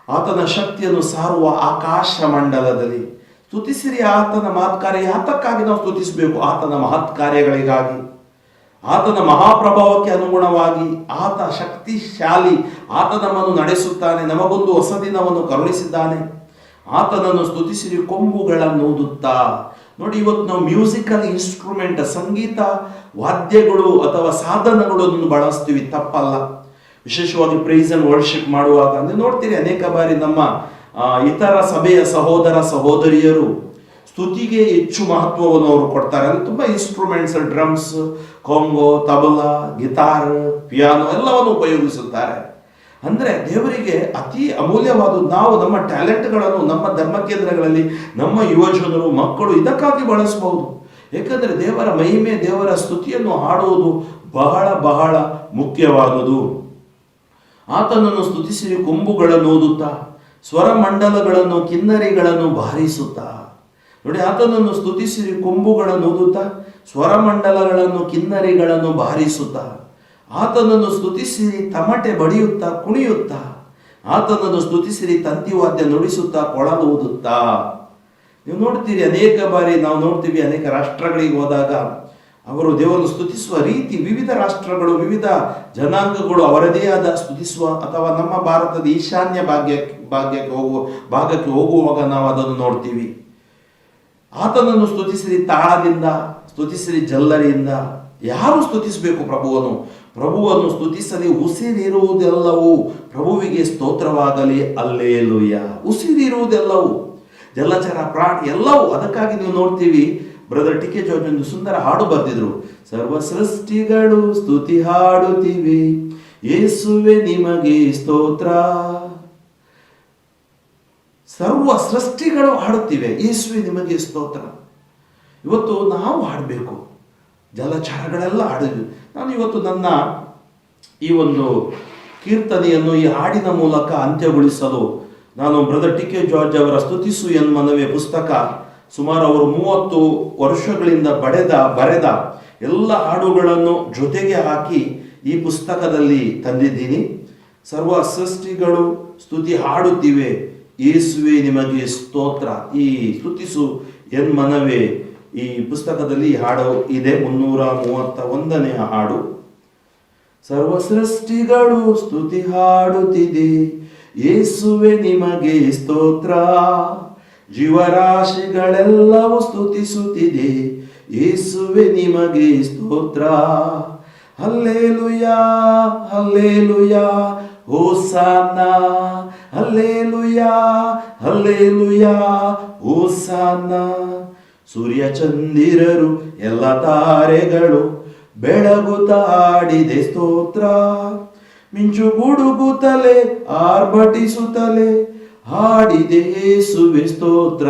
A: ಆತನ ಶಕ್ತಿಯನ್ನು ಸಾರುವ ಆಕಾಶ ಮಂಡಲದಲ್ಲಿ ಸ್ತುತಿಸಿರಿ ಆತನ ಮಹತ್ ಕಾರ್ಯ. ಯಾತಕ್ಕಾಗಿ ನಾವು ಸ್ತುತಿಸಬೇಕು? ಆತನ ಮಹತ್ ಕಾರ್ಯಗಳಿಗಾಗಿ, ಆತನ ಮಹಾಪ್ರಭಾವಕ್ಕೆ ಅನುಗುಣವಾಗಿ. ಆತ ಶಕ್ತಿಶಾಲಿ, ಆತ ನಮ್ಮನ್ನು ನಡೆಸುತ್ತಾನೆ, ನಮಗೊಂದು ಹೊಸ ದಿನವನ್ನು ಕರುಣಿಸಿದ್ದಾನೆ. ಆತನನ್ನು ಸ್ತುತಿಸಿರಿ ಕೊಂಬುಗಳನ್ನು ಊದುತ್ತಾ. ನೋಡಿ, ಇವತ್ತು ನಾವು ಮ್ಯೂಸಿಕಲ್ ಇನ್ಸ್ಟ್ರೂಮೆಂಟ್, ಸಂಗೀತ ವಾದ್ಯಗಳು ಅಥವಾ ಸಾಧನಗಳನ್ನು ಬಳಸ್ತೀವಿ, ತಪ್ಪಲ್ಲ. ವಿಶೇಷವಾಗಿ ಪ್ರೈಸ್ ಅಂಡ್ ವರ್ಷಿಪ್ ಮಾಡುವಾಗ ಅಂದ್ರೆ ನೋಡ್ತೀರಿ, ಅನೇಕ ಬಾರಿ ನಮ್ಮ ಇತರ ಸಭೆಯ ಸಹೋದರ ಸಹೋದರಿಯರು ಸ್ತುತಿಗೆ ಹೆಚ್ಚು ಮಹತ್ವವನ್ನು ಅವರು ಕೊಡ್ತಾರೆ. ಅಲ್ಲಿ ತುಂಬಾ instruments, drums, conga, tabla, guitar, piano ಎಲ್ಲವನ್ನು ಉಪಯೋಗಿಸುತ್ತಾರೆ. ಅಂದ್ರೆ ದೇವರಿಗೆ ಅತಿ ಅಮೂಲ್ಯವಾದ, ನಾವು ನಮ್ಮ ಟ್ಯಾಲೆಂಟ್ಗಳನ್ನು ನಮ್ಮ ಧರ್ಮ ಕೇಂದ್ರಗಳಲ್ಲಿ ನಮ್ಮ ಯುವಜನರು, ಮಕ್ಕಳು ಇದಕ್ಕಾಗಿ ಬಳಸಬಹುದು. ಏಕೆಂದರೆ ದೇವರ ಮಹಿಮೆ, ದೇವರ ಸ್ತುತಿಯನ್ನು ಹಾಡುವುದು ಬಹಳ ಬಹಳ ಮುಖ್ಯವಾದುದು. ಆತನನ್ನು ಸ್ತುತಿಸಿರಿ ಕೊಂಬುಗಳನ್ನು ಊದುತ್ತಾ, ಸ್ವರಮಂಡಲಗಳನ್ನು ಕಿನ್ನರಿಗಳನ್ನು ಬಾರಿಸುತ್ತಾ. ನೋಡಿ, ಆತನನ್ನು ಸ್ತುತಿಸಿರಿ ಕೊಂಬುಗಳನ್ನು ಊದುತ್ತಾ, ಸ್ವರಮಂಡಲಗಳನ್ನು ಕಿನ್ನರಿಗಳನ್ನು ಬಾರಿಸುತ್ತಾ. ಆತನನ್ನು ಸ್ತುತಿಸಿರಿ ತಮಟೆ ಬಡಿಯುತ್ತಾ ಕುಣಿಯುತ್ತಾ. ಆತನನ್ನು ಸ್ತುತಿಸಿರಿ ತಂತಿವಾದ್ಯ ನುಡಿಸುತ್ತಾ ಕೊಳಲು ಊದುತ್ತಾ. ನೀವು ನೋಡ್ತೀರಿ, ಅನೇಕ ಬಾರಿ ನಾವು ನೋಡ್ತೀವಿ, ಅನೇಕ ರಾಷ್ಟ್ರಗಳಿಗೆ ಹೋದಾಗ ಅವರು ದೇವರನ್ನು ಸ್ತುತಿಸುವ ರೀತಿ, ವಿವಿಧ ರಾಷ್ಟ್ರಗಳು, ವಿವಿಧ ಜನಾಂಗಗಳು ಅವರದೇ ಆದ ಸ್ತುತಿಸುವ, ಅಥವಾ ನಮ್ಮ ಭಾರತದ ಈಶಾನ್ಯ ಭಾಗಕ್ಕೆ ಹೋಗುವಾಗ ನಾವು ಅದನ್ನು ನೋಡ್ತೀವಿ. ಆತನನ್ನು ಸ್ತುತಿಸಿರಿ ತಾಳದಿಂದ, ಸ್ತುತಿಸಿರಿ ಜಲ್ಲರಿಯಿಂದ. ಯಾರು ಸ್ತುತಿಸಬೇಕು ಪ್ರಭುವನ್ನು? ಪ್ರಭುವನ್ನು ಸ್ತುತಿಸಲಿ ಉಸಿರಿರುವುದೆಲ್ಲವೂ ಪ್ರಭುವಿಗೆ ಸ್ತೋತ್ರವಾಗಲಿ, ಅಲ್ಲೇಲೂಯ. ಉಸಿರಿರುವುದೆಲ್ಲವೂ, ಜಲಚರ, ಪ್ರಾಣಿ ಎಲ್ಲವೂ. ಅದಕ್ಕಾಗಿ ನೀವು ನೋಡ್ತೀವಿ, ಬ್ರದರ್ ಟಿ ಕೆ ಜಾರ್ಜ್ ಒಂದು ಸುಂದರ ಹಾಡು ಬರೆದಿದ್ರು. ಸರ್ವ ಸೃಷ್ಟಿಗಳು ಸ್ತುತಿ ಹಾಡುತ್ತಿವೆ, ಯೇಸುವೆ ನಿಮಗೆ ಸ್ತೋತ್ರ. ಸರ್ವ ಸೃಷ್ಟಿಗಳು ಹಾಡುತ್ತಿವೆ, ಯೇಸುವೆ ನಿಮಗೆ ಸ್ತೋತ್ರ. ಇವತ್ತು ನಾವು ಹಾಡಬೇಕು, ಜಲಚರಗಳೆಲ್ಲ ಹಾಡಿದ್ವಿ. ನಾನು ಇವತ್ತು ನನ್ನ ಈ ಒಂದು ಕೀರ್ತನೆಯನ್ನು ಈ ಹಾಡಿನ ಮೂಲಕ ಅಂತ್ಯಗೊಳಿಸಲು ನಾನು ಬ್ರದರ್ ಟಿ ಕೆ ಜಾರ್ಜ್ ಅವರ ಸ್ತುತಿಸು ಎನ್ಮನವೇ ಪುಸ್ತಕ, ಸುಮಾರು ಅವರು 30 ವರ್ಷಗಳಿಂದ ಬರೆದ ಎಲ್ಲ ಹಾಡುಗಳನ್ನು ಜೊತೆಗೆ ಹಾಕಿ ಈ ಪುಸ್ತಕದಲ್ಲಿ ತಂದಿದ್ದೀನಿ. ಸರ್ವ ಸೃಷ್ಟಿಗಳು ಸ್ತುತಿ ಹಾಡುತ್ತಿವೆ, ಯೇಸುವೆ ನಿಮಗೆ ಸ್ತೋತ್ರ. ಈ ಸ್ತುತಿಸು ಎನ್ಮನವೇ ಈ ಪುಸ್ತಕದಲ್ಲಿ ಹಾಡು ಇದೆ. 331ನೇ ಹಾಡು. ಸರ್ವ ಸೃಷ್ಟಿಗಳು ಸ್ತುತಿ ಹಾಡುತ್ತಿದೆ, ಯೇಸುವೆ ನಿಮಗೆ ಸ್ತೋತ್ರ. ಜೀವರಾಶಿಗಳೆಲ್ಲವೂ ಸ್ತುತಿಸುತ್ತಿದೆ, ಯೇಸುವೆ ನಿಮಗೆ ಸ್ತೋತ್ರ. Hallelujah hallelujah hosanna, hallelujah hallelujah hosanna. ಸೂರ್ಯ ಚಂದಿರರು ಎಲ್ಲ ತಾರೆಗಳು ಬೆಳಗುತ್ತಾಡಿದೆ ಸ್ತೋತ್ರ. ಮಿಂಚು ಗುಡುಗುತ್ತಲೇ ಆರ್ಭಟಿಸುತ್ತಲೇ ಹಾಡಿದೆ ಯೇಸುವೆ ಸ್ತೋತ್ರ.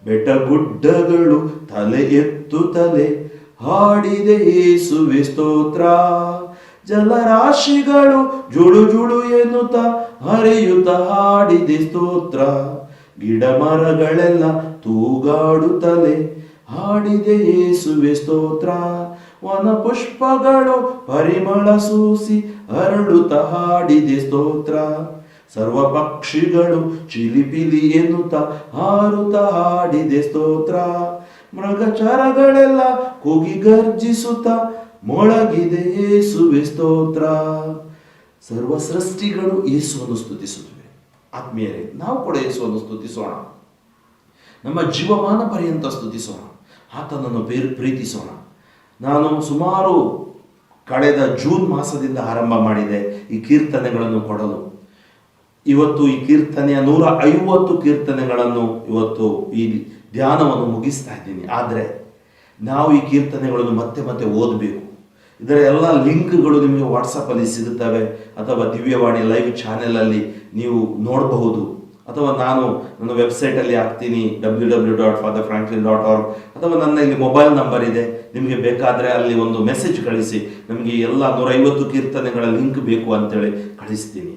A: ಬೆಟ್ಟ ಗುಡ್ಡಗಳು ತಲೆ ಎತ್ತುತ್ತಲೇ ಹಾಡಿದೆ ಯೇಸುವೆ ಸ್ತೋತ್ರ. ಜಲರಾಶಿಗಳು ಜುಳು ಜುಳು ಎನ್ನುತ್ತ ಹರಿಯುತ್ತ ಹಾಡಿದೆ ಸ್ತೋತ್ರ. ಗಿಡ ಮರಗಳೆಲ್ಲ ತೂಗಾಡುತ್ತಲೇ ಹಾಡಿದೆ ಯೇಸುವೆ ಸ್ತೋತ್ರ. ವನ ಪುಷ್ಪಗಳು ಪರಿಮಳ ಸೂಸಿ ಅರಳುತ್ತ ಹಾಡಿದೆ ಸ್ತೋತ್ರ. ಸರ್ವ ಪಕ್ಷಿಗಳು ಚಿಲಿಪಿಲಿ ಎನ್ನುತ್ತ ಹಾರುತ್ತ ಹಾಡಿದೆ ಸ್ತೋತ್ರ. ಮೃಗಚರಗಳೆಲ್ಲ ಕೂಗಿ ಗರ್ಜಿಸುತ್ತ ಮೊಳಗಿದೆ ಯೇಸುವೆ ಸ್ತೋತ್ರ. ಸರ್ವ ಸೃಷ್ಟಿಗಳು ಯೇಸುವನ್ನು ಸ್ತುತಿಸುತ್ತವೆ. ಆತ್ಮೀಯರೇ, ನಾವು ಕೂಡ ಯೇಸುವನ್ನು ಸ್ತುತಿಸೋಣ. ನಮ್ಮ ಜೀವಮಾನ ಪರ್ಯಂತ ಸ್ತುತಿಸೋಣ, ಆತನನ್ನು ಪ್ರೀತಿಸೋಣ. ನಾನು ಸುಮಾರು ಕಳೆದ ಜೂನ್ ಮಾಸದಿಂದ ಆರಂಭ ಮಾಡಿದೆ ಈ ಕೀರ್ತನೆಗಳನ್ನು ಕೊಡಲು. ಇವತ್ತು ಈ ಕೀರ್ತನೆಯ 150 ಕೀರ್ತನೆಗಳನ್ನು ಇವತ್ತು ಈ ಧ್ಯಾನವನ್ನು ಮುಗಿಸ್ತಾ ಇದ್ದೀನಿ. ಆದರೆ ನಾವು ಈ ಕೀರ್ತನೆಗಳನ್ನು ಮತ್ತೆ ಮತ್ತೆ ಓದಬೇಕು. ಇದರ ಎಲ್ಲ ಲಿಂಕ್ಗಳು ನಿಮಗೆ ವಾಟ್ಸಪ್ಪಲ್ಲಿ ಸಿಗುತ್ತವೆ, ಅಥವಾ ದಿವ್ಯವಾಣಿ ಲೈವ್ ಚಾನೆಲಲ್ಲಿ ನೀವು ನೋಡಬಹುದು, ಅಥವಾ ನಾನು ನನ್ನ ವೆಬ್ಸೈಟಲ್ಲಿ ಹಾಕ್ತೀನಿ www.fatherfranklin.org, ಅಥವಾ ನನ್ನ ಇಲ್ಲಿ ಮೊಬೈಲ್ ನಂಬರ್ ಇದೆ, ನಿಮಗೆ ಬೇಕಾದರೆ ಅಲ್ಲಿ ಒಂದು ಮೆಸೇಜ್ ಕಳಿಸಿ, ನಮಗೆ ಎಲ್ಲ 150 ಕೀರ್ತನೆಗಳ ಲಿಂಕ್ ಬೇಕು ಅಂತೇಳಿ ಕಳಿಸ್ತೀನಿ.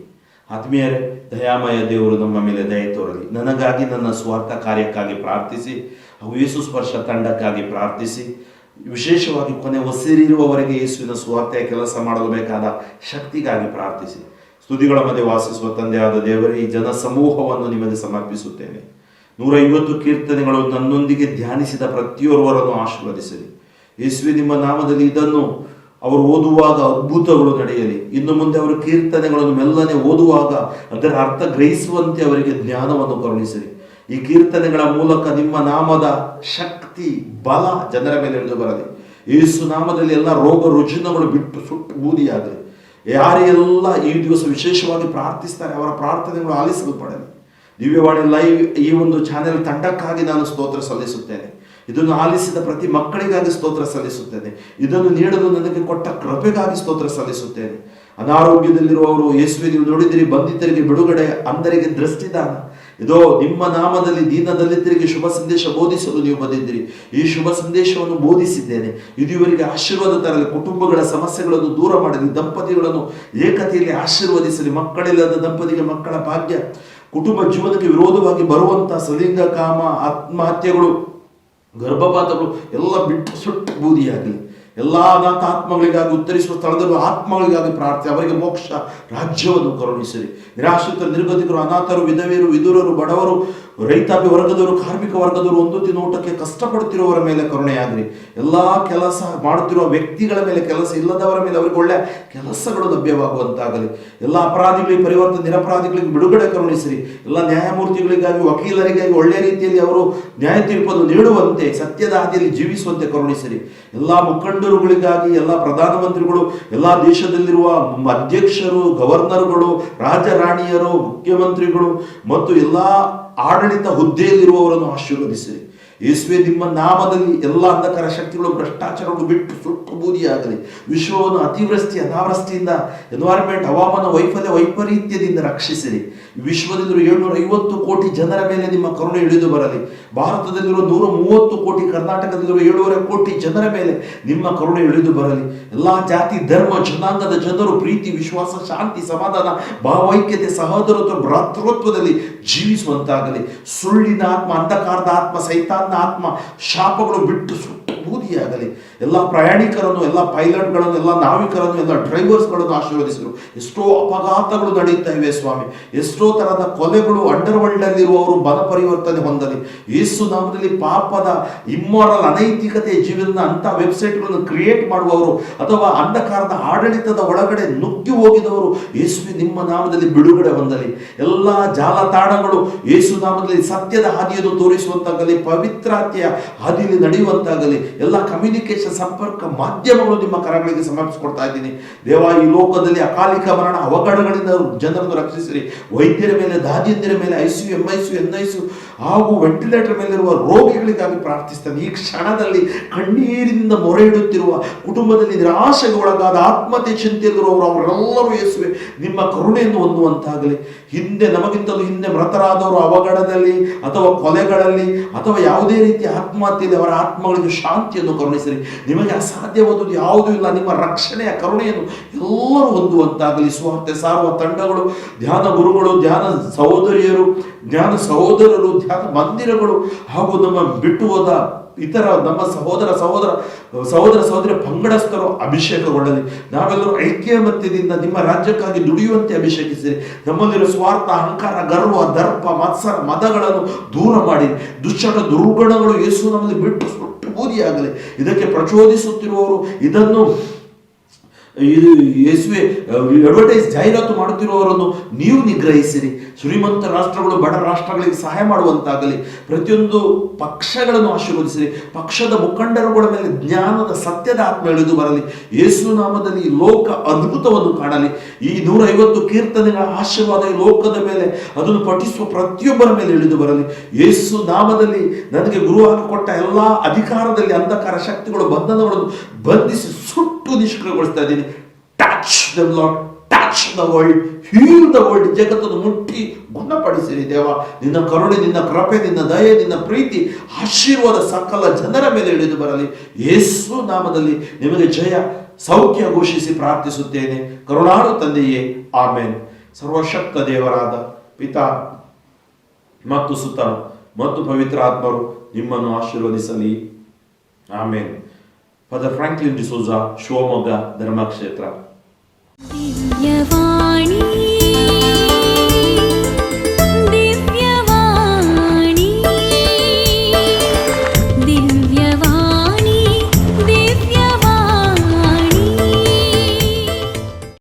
A: ಆತ್ಮೀಯರೇ, ದಯಾಮಯ ದೇವರು ನಮ್ಮ ಮೇಲೆ ದಯೆ ತೋರಲಿ. ನನಗಾಗಿ, ನನ್ನ ಸ್ವಾರ್ಥ ಕಾರ್ಯಕ್ಕಾಗಿ ಪ್ರಾರ್ಥಿಸಿ, ಹಾಗೂ ಯೇಸು ಸ್ಪರ್ಶ ತಂಡಕ್ಕಾಗಿ ಪ್ರಾರ್ಥಿಸಿ, ವಿಶೇಷವಾಗಿ ಕೊನೆ ಉಸಿರಿರುವವರೆಗೆ ಯೇಸುವಿನ ಸ್ವಾರ್ಥೆಯ ಕೆಲಸ ಮಾಡಲು ಬೇಕಾದ ಶಕ್ತಿಗಾಗಿ ಪ್ರಾರ್ಥಿಸಿ. ಸ್ತುತಿಗಳ ಮಧ್ಯೆ ವಾಸಿಸುವ ತಂದೆಯಾದ ದೇವರೇ, ಈ ಜನ ಸಮೂಹವನ್ನು ನಿಮಗೆ ಸಮರ್ಪಿಸುತ್ತೇನೆ. 150 ಕೀರ್ತನೆಗಳು ನನ್ನೊಂದಿಗೆ ಧ್ಯಾನಿಸಿದ ಪ್ರತಿಯೊರ್ವರನ್ನು ಆಶೀರ್ವದಿಸಲಿ. ಯೇಸುವೆ, ನಿಮ್ಮ ನಾಮದಲ್ಲಿ ಇದನ್ನು ಅವರು ಓದುವಾಗ ಅದ್ಭುತಗಳು ನಡೆಯಲಿ. ಇನ್ನು ಮುಂದೆ ಅವರು ಕೀರ್ತನೆಗಳನ್ನು ಮೆಲ್ಲನೆ ಓದುವಾಗ ಅದರ ಅರ್ಥ ಗ್ರಹಿಸುವಂತೆ ಅವರಿಗೆ ಜ್ಞಾನವನ್ನು ಕರುಣಿಸಲಿ. ಈ ಕೀರ್ತನೆಗಳ ಮೂಲಕ ನಿಮ್ಮ ನಾಮದ ಶಕ್ತಿ, ಬಲ ಜನರ ಮೇಲೆ ಇಳಿದು ಬರಲಿ. ಯೇಸು ನಾಮದಲ್ಲಿ ಎಲ್ಲ ರೋಗ ರುಜಿನಗಳು ಬಿಟ್ಟು ಸುಟ್ಟು ಬೂದಿಯಾಗಲಿ. ಯಾರೆಲ್ಲ ಈ ದಿವಸ ವಿಶೇಷವಾಗಿ ಪ್ರಾರ್ಥಿಸ್ತಾರೆ ಅವರ ಪ್ರಾರ್ಥನೆಗಳು ಆಲಿಸಲ್ಪಡಲಿ. ದಿವ್ಯವಾಣಿ ಲೈವ್ ಈ ಒಂದು ಚಾನೆಲ್ ತಂಡಕ್ಕಾಗಿ ನಾನು ಸ್ತೋತ್ರ ಸಲ್ಲಿಸುತ್ತೇನೆ. ಇದನ್ನು ಆಲಿಸಿದ ಪ್ರತಿ ಮಕ್ಕಳಿಗಾಗಿ ಸ್ತೋತ್ರ ಸಲ್ಲಿಸುತ್ತೇನೆ. ಇದನ್ನು ನೀಡಲು ನನಗೆ ಕೊಟ್ಟ ಕೃಪೆಗಾಗಿ ಸ್ತೋತ್ರ ಸಲ್ಲಿಸುತ್ತೇನೆ. ಅನಾರೋಗ್ಯದಲ್ಲಿರುವವರು ಯೇಸುವೆ, ನೀವು ನೋಡಿದಿರಿ, ಬಂಧಿತರಿಗೆ ಬಿಡುಗಡೆ, ಅಂಧರಿಗೆ ದೃಷ್ಟಿದಾನ. ಇದೋ ನಿಮ್ಮ ನಾಮದಲ್ಲಿ ದೀನದಲಿತರಿಗೆ ಶುಭ ಸಂದೇಶ ಬೋಧಿಸಲು ನೀವು ಬಂದಿದ್ದೀರಿ. ಈ ಶುಭ ಸಂದೇಶವನ್ನು ಬೋಧಿಸಿದ್ದೇನೆ. ಇದು ಇವರಿಗೆ ಆಶೀರ್ವಾದ ತರಲಿ, ಕುಟುಂಬಗಳ ಸಮಸ್ಯೆಗಳನ್ನು ದೂರ ಮಾಡಲಿ, ದಂಪತಿಗಳನ್ನು ಏಕತೆಯಲ್ಲಿ ಆಶೀರ್ವದಿಸಲಿ, ಮಕ್ಕಳಿಲ್ಲದ ದಂಪತಿಗೆ ಮಕ್ಕಳ ಭಾಗ್ಯ, ಕುಟುಂಬ ಜೀವನಕ್ಕೆ ವಿರೋಧವಾಗಿ ಬರುವಂತಹ ಸಲಿಂಗ ಕಾಮ, ಆತ್ಮಹತ್ಯೆಗಳು, ಗರ್ಭಪಾತಗಳು ಎಲ್ಲ ಬಿಟ್ಟು ಸುಟ್ಟು ಬೂದಿಯಾಗಲಿ. ಎಲ್ಲ ಅನಾಥ ಆತ್ಮಗಳಿಗಾಗಿ, ಉತ್ತರಿಸುವ ಸ್ಥಳದಲ್ಲೂ ಆತ್ಮಗಳಿಗಾಗಿ ಪ್ರಾರ್ಥನೆ, ಅವರಿಗೆ ಮೋಕ್ಷ ರಾಜ್ಯವನ್ನು ಕರುಣಿಸಿರಿ. ನಿರಾಶ್ರಿತರು, ನಿರ್ಗತಿಕರು, ಅನಾಥರು, ವಿಧವೆಯರು, ವಿದುರರು, ಬಡವರು, ರೈತಾಪಿ ವರ್ಗದವರು, ಕಾರ್ಮಿಕ ವರ್ಗದವರು, ಒಂದು ತಿನ್ನೋಟಕ್ಕೆ ಕಷ್ಟಪಡುತ್ತಿರುವವರ ಮೇಲೆ ಕರುಣೆಯಾಗ್ರಿ. ಎಲ್ಲ ಕೆಲಸ ಮಾಡುತ್ತಿರುವ ವ್ಯಕ್ತಿಗಳ ಮೇಲೆ, ಕೆಲಸ ಇಲ್ಲದವರ ಮೇಲೆ ಅವರಿಗೆ ಒಳ್ಳೆಯ ಕೆಲಸಗಳು ಲಭ್ಯವಾಗುವಂತಾಗಲಿ. ಎಲ್ಲ ಅಪರಾಧಿಗಳಿಗೆ ಪರಿವರ್ತನೆ, ನಿರಪರಾಧಿಗಳಿಗೆ ಬಿಡುಗಡೆ ಕರುಣಿಸಿರಿ. ಎಲ್ಲ ನ್ಯಾಯಮೂರ್ತಿಗಳಿಗಾಗಿ, ವಕೀಲರಿಗಾಗಿ ಒಳ್ಳೆಯ ರೀತಿಯಲ್ಲಿ ಅವರು ನ್ಯಾಯ ತೀರ್ಪನ್ನು ನೀಡುವಂತೆ, ಸತ್ಯದ ಹಾದಿಯಲ್ಲಿ ಜೀವಿಸುವಂತೆ ಕರುಣಿಸಿರಿ. ಎಲ್ಲ ಮುಖಂಡರುಗಳಿಗಾಗಿ, ಎಲ್ಲ ಪ್ರಧಾನಮಂತ್ರಿಗಳು, ಎಲ್ಲ ದೇಶದಲ್ಲಿರುವ ಅಧ್ಯಕ್ಷರು, ಗವರ್ನರ್ಗಳು, ರಾಜರಾಣಿಯರು, ಮುಖ್ಯಮಂತ್ರಿಗಳು ಮತ್ತು ಎಲ್ಲ ಆಡಳಿತ ಹುದ್ದೆಯಲ್ಲಿರುವವರನ್ನು ಆಶೀರ್ವದಿಸಿರಿ. ಯೇಸುವೆ, ನಿಮ್ಮ ನಾಮದಲ್ಲಿ ಎಲ್ಲ ಅಂಧಕಾರ ಶಕ್ತಿಗಳು, ಭ್ರಷ್ಟಾಚಾರಗಳು ಬಿಟ್ಟು ಸುಟ್ಟು ಬೂದಿಯಾಗಲಿ. ವಿಶ್ವವನ್ನು ಅತಿವೃಷ್ಟಿ, ಅನಾವೃಷ್ಟಿಯಿಂದ, ಎನ್ವೈರನ್ಮೆಂಟ್, ಹವಾಮಾನ ವೈಫಲ್ಯ, ವೈಪರೀತ್ಯದಿಂದ ರಕ್ಷಿಸಿರಿ. ವಿಶ್ವದಲ್ಲಿರುವ 750 ಕೋಟಿ ಜನರ ಮೇಲೆ ನಿಮ್ಮ ಕರುಣೆ ಇಳಿದು ಬರಲಿ. ಭಾರತದಲ್ಲಿರುವ 130 ಕೋಟಿ, ಕರ್ನಾಟಕದಲ್ಲಿರುವ 7.5 ಕೋಟಿ ಜನರ ಮೇಲೆ ನಿಮ್ಮ ಕರುಣೆ ಇಳಿದು ಬರಲಿ. ಎಲ್ಲ ಜಾತಿ, ಧರ್ಮ, ಜನಾಂಗದ ಜನರು ಪ್ರೀತಿ, ವಿಶ್ವಾಸ, ಶಾಂತಿ, ಸಮಾಧಾನ, ಭಾವೈಕ್ಯತೆ, ಸಹೋದರತ್ವ, ಭ್ರಾತೃತ್ವದಲ್ಲಿ ಜೀವಿಸುವಂತಾಗಲಿ. ಸುಳ್ಳಿನ ಆತ್ಮ, ಅಂಧಕಾರದ ಆತ್ಮ, ಸೈತಾನ ಆತ್ಮ, ಶಾಪಗಳು ಬಿಟ್ಟು ಸುಟ್ಟು ಬೂದಿಯಾಗಲಿ. ಎಲ್ಲ ಪ್ರಯಾಣಿಕರನ್ನು, ಎಲ್ಲ ಪೈಲಟ್ಗಳನ್ನು, ಎಲ್ಲ ನಾವಿಕರನ್ನು, ಎಲ್ಲ ಡ್ರೈವರ್ಸ್ಗಳನ್ನು ಆಶೀರ್ವದಿಸಿದರು. ಎಷ್ಟೋ ಅಪಘಾತಗಳು ನಡೆಯುತ್ತಾ ಇವೆ ಸ್ವಾಮಿ. ಎಷ್ಟೋ ತರಹದ ಕೊಲೆಗಳು, ಅಂಡರ್ ವರ್ಲ್ಡ್ ಅಲ್ಲಿರುವವರು ಮನ ಪರಿವರ್ತನೆ ಹೊಂದಲಿ. ಯೇಸು ನಾಮದಲ್ಲಿ ಪಾಪದ, ಇಮ್ಮೋರಲ್, ಅನೈತಿಕತೆಯ ಜೀವನದ ಅಂತ ವೆಬ್ಸೈಟ್ಗಳನ್ನು ಕ್ರಿಯೇಟ್ ಮಾಡುವವರು, ಅಥವಾ ಅಂಧಕಾರದ ಆಡಳಿತದ ಒಳಗಡೆ ನುಗ್ಗಿ ಹೋಗಿದವರು ಯೇಸುವೆ ನಿಮ್ಮ ನಾಮದಲ್ಲಿ ಬಿಡುಗಡೆ ಹೊಂದಲಿ. ಎಲ್ಲ ಜಾಲತಾಣಗಳು ಯೇಸು ನಾಮದಲ್ಲಿ ಸತ್ಯದ ಹಾದಿಯನ್ನು ತೋರಿಸುವಂತಾಗಲಿ, ಪವಿತ್ರಾತ್ಯೆಯ ಹಾದಿಯಲ್ಲಿ ನಡೆಯುವಂತಾಗಲಿ. ಎಲ್ಲ ಕಮ್ಯುನಿಕೇಶನ್ ಸಂಪರ್ಕ ಮಾಧ್ಯಮಗಳು ನಿಮ್ಮ ಕರಗಳಿಗೆ ಸಮರ್ಪಿಸಿಕೊಡ್ತಾ ಇದ್ದೀನಿ. ದೇವ, ಈ ಲೋಕದಲ್ಲಿ ಅಕಾಲಿಕ ಮರಣ ಅವಘಡಗಳಿಂದ ಜನರನ್ನು ರಕ್ಷಿಸಿರಿ. ವೈದ್ಯರ ಮೇಲೆ, ದಾದಿಯಂದಿರ ಮೇಲೆ, ICU, MICU, NICU ಹಾಗೂ ವೆಂಟಿಲೇಟರ್ ಮೇಲಿರುವ ರೋಗಿಗಳಿಗಾಗಿ ಪ್ರಾರ್ಥಿಸ್ತೇನೆ. ಈ ಕ್ಷಣದಲ್ಲಿ ಕಣ್ಣೀರಿನಿಂದ ಮೊರೆ ಇಡುತ್ತಿರುವ ಕುಟುಂಬದಲ್ಲಿ ನಿರಾಶೆಗೆ ಒಳಗಾದ ಆತ್ಮಹತ್ಯೆ ಚಿಂತೆಯಲ್ಲಿರುವವರು ಅವರೆಲ್ಲರೂ ಯೇಸುವೆ ನಿಮ್ಮ ಕರುಣೆಯನ್ನು ಹೊಂದುವಂತಾಗಲಿ. ನಮಗಿಂತಲೂ ಹಿಂದೆ ಮೃತರಾದವರು ಅವಘಡದಲ್ಲಿ ಅಥವಾ ಕೊಲೆಗಳಲ್ಲಿ ಅಥವಾ ಯಾವುದೇ ರೀತಿಯ ಆತ್ಮಹತ್ಯೆಯಲ್ಲಿ ಅವರ ಆತ್ಮಗಳಿಗೆ ಶಾಂತಿಯನ್ನು ಕರುಣಿಸಿರಿ. ನಿಮಗೆ ಅಸಾಧ್ಯವಾದುದು ಯಾವುದೂ ಇಲ್ಲ. ನಿಮ್ಮ ರಕ್ಷಣೆಯ ಕರುಣೆಯನ್ನು ಎಲ್ಲರೂ ಹೊಂದುವಂತಾಗಲಿ. ಸುವಾರ್ತೆ ಸಾರುವ ತಂಡಗಳು, ಧ್ಯಾನ ಗುರುಗಳು, ಧ್ಯಾನ ಸಹೋದರಿಯರು, ಧ್ಯಾನ ಸಹೋದರರು, ಧ್ಯಾನ ಮಂದಿರಗಳು ಹಾಗೂ ನಮ್ಮ ಬಿಟ್ಟು ಹೋದ ಇತರ ನಮ್ಮ ಸಹೋದರ ಸಹೋದರಿ ಪಂಗಡಸ್ಥರು ಅಭಿಷೇಕಗೊಳ್ಳಲಿ. ನಾವೆಲ್ಲರೂ ಐಕ್ಯಮತ್ಯದಿಂದ ನಿಮ್ಮ ರಾಜ್ಯಕ್ಕಾಗಿ ದುಡಿಯುವಂತೆ ಅಭಿಷೇಕಿಸಿರಿ. ನಮ್ಮಲ್ಲಿರುವ ಸ್ವಾರ್ಥ, ಅಹಂಕಾರ, ಗರ್ವ, ದರ್ಪ, ಮತ್ಸರ, ಮದಗಳನ್ನು ದೂರ ಮಾಡಿ ದುಶ್ಚಟ ದುರ್ಗುಣಗಳು ಯೇಸು ನಮ್ಮಲ್ಲಿ ಬಿಟ್ಟು ಸುಟ್ಟು ಬೂದಿಯಾಗಲಿ. ಇದಕ್ಕೆ ಪ್ರಚೋದಿಸುತ್ತಿರುವವರು, ಇದನ್ನು ಯೇಸುವೆ ಅಡ್ವರ್ಟೈಸ್ ಜಾಹೀರಾತು ಮಾಡುತ್ತಿರುವವರನ್ನು ನೀವು ನಿಗ್ರಹಿಸಿರಿ. ಶ್ರೀಮಂತ ರಾಷ್ಟ್ರಗಳು ಬಡ ರಾಷ್ಟ್ರಗಳಿಗೆ ಸಹಾಯ ಮಾಡುವಂತಾಗಲಿ. ಪ್ರತಿಯೊಂದು ಪಕ್ಷಗಳನ್ನು ಆಶೀರ್ವದಿಸಿರಿ. ಪಕ್ಷದ ಮುಖಂಡರುಗಳ ಮೇಲೆ ಜ್ಞಾನದ ಸತ್ಯದ ಆತ್ಮ ಇಳಿದು ಬರಲಿ. ಯೇಸು ನಾಮದಲ್ಲಿ ಈ ಲೋಕ ಅದ್ಭುತವನ್ನು ಕಾಣಲಿ. ಈ 150 ಕೀರ್ತನೆಗಳ ಆಶೀರ್ವಾದ ಈ ಲೋಕದ ಮೇಲೆ, ಅದನ್ನು ಪಠಿಸುವ ಪ್ರತಿಯೊಬ್ಬರ ಮೇಲೆ ಇಳಿದು ಬರಲಿ. ಯೇಸು ನಾಮದಲ್ಲಿ ನನಗೆ ಗುರು ಹಾಕಿಕೊಟ್ಟ ಎಲ್ಲ ಅಧಿಕಾರದಲ್ಲಿ ಅಂಧಕಾರ ಶಕ್ತಿಗಳು, ಬಂಧನಗಳನ್ನು ಬಂಧಿಸಿ ಸುಟ್ಟು ನಿಷ್ಕ್ರಿಯಗೊಳಿಸ್ತಾ ಇದ್ದೀನಿ. Touch the Lord, touch the world, heal the world. ಜಗತ್ತನ್ನು ಮುಟ್ಟಿ ಗುಣಪಡಿಸಿರಿ ದೇವ. ನಿನ್ನ ಕರುಣೆ, ನಿನ್ನ ಕೃಪೆ, ನಿನ್ನ ದಯೆ, ನಿನ್ನ ಪ್ರೀತಿ, ಆಶೀರ್ವಾದ ಸಕಲ ಜನರ ಮೇಲೆ ಇಳಿದು ಬರಲಿ. ಯೇಸು ನಾಮದಲ್ಲಿ ನಿಮಗೆ ಜಯ, ಸೌಖ್ಯ ಘೋಷಿಸಿ ಪ್ರಾರ್ಥಿಸುತ್ತೇನೆ ಕರುಣಾಳು ತಂದೆಯೇ, ಆಮೇನ್. ಸರ್ವಶಕ್ತ ದೇವರಾದ ಪಿತಾ ಮತ್ತು ಸುತ ಮತ್ತು ಪವಿತ್ರ ಆತ್ಮರು ನಿಮ್ಮನ್ನು ಆಶೀರ್ವದಿಸಲಿ. Amen. Father Franklin D'Souza, Shivamogga ಧರ್ಮಕ್ಷೇತ್ರ.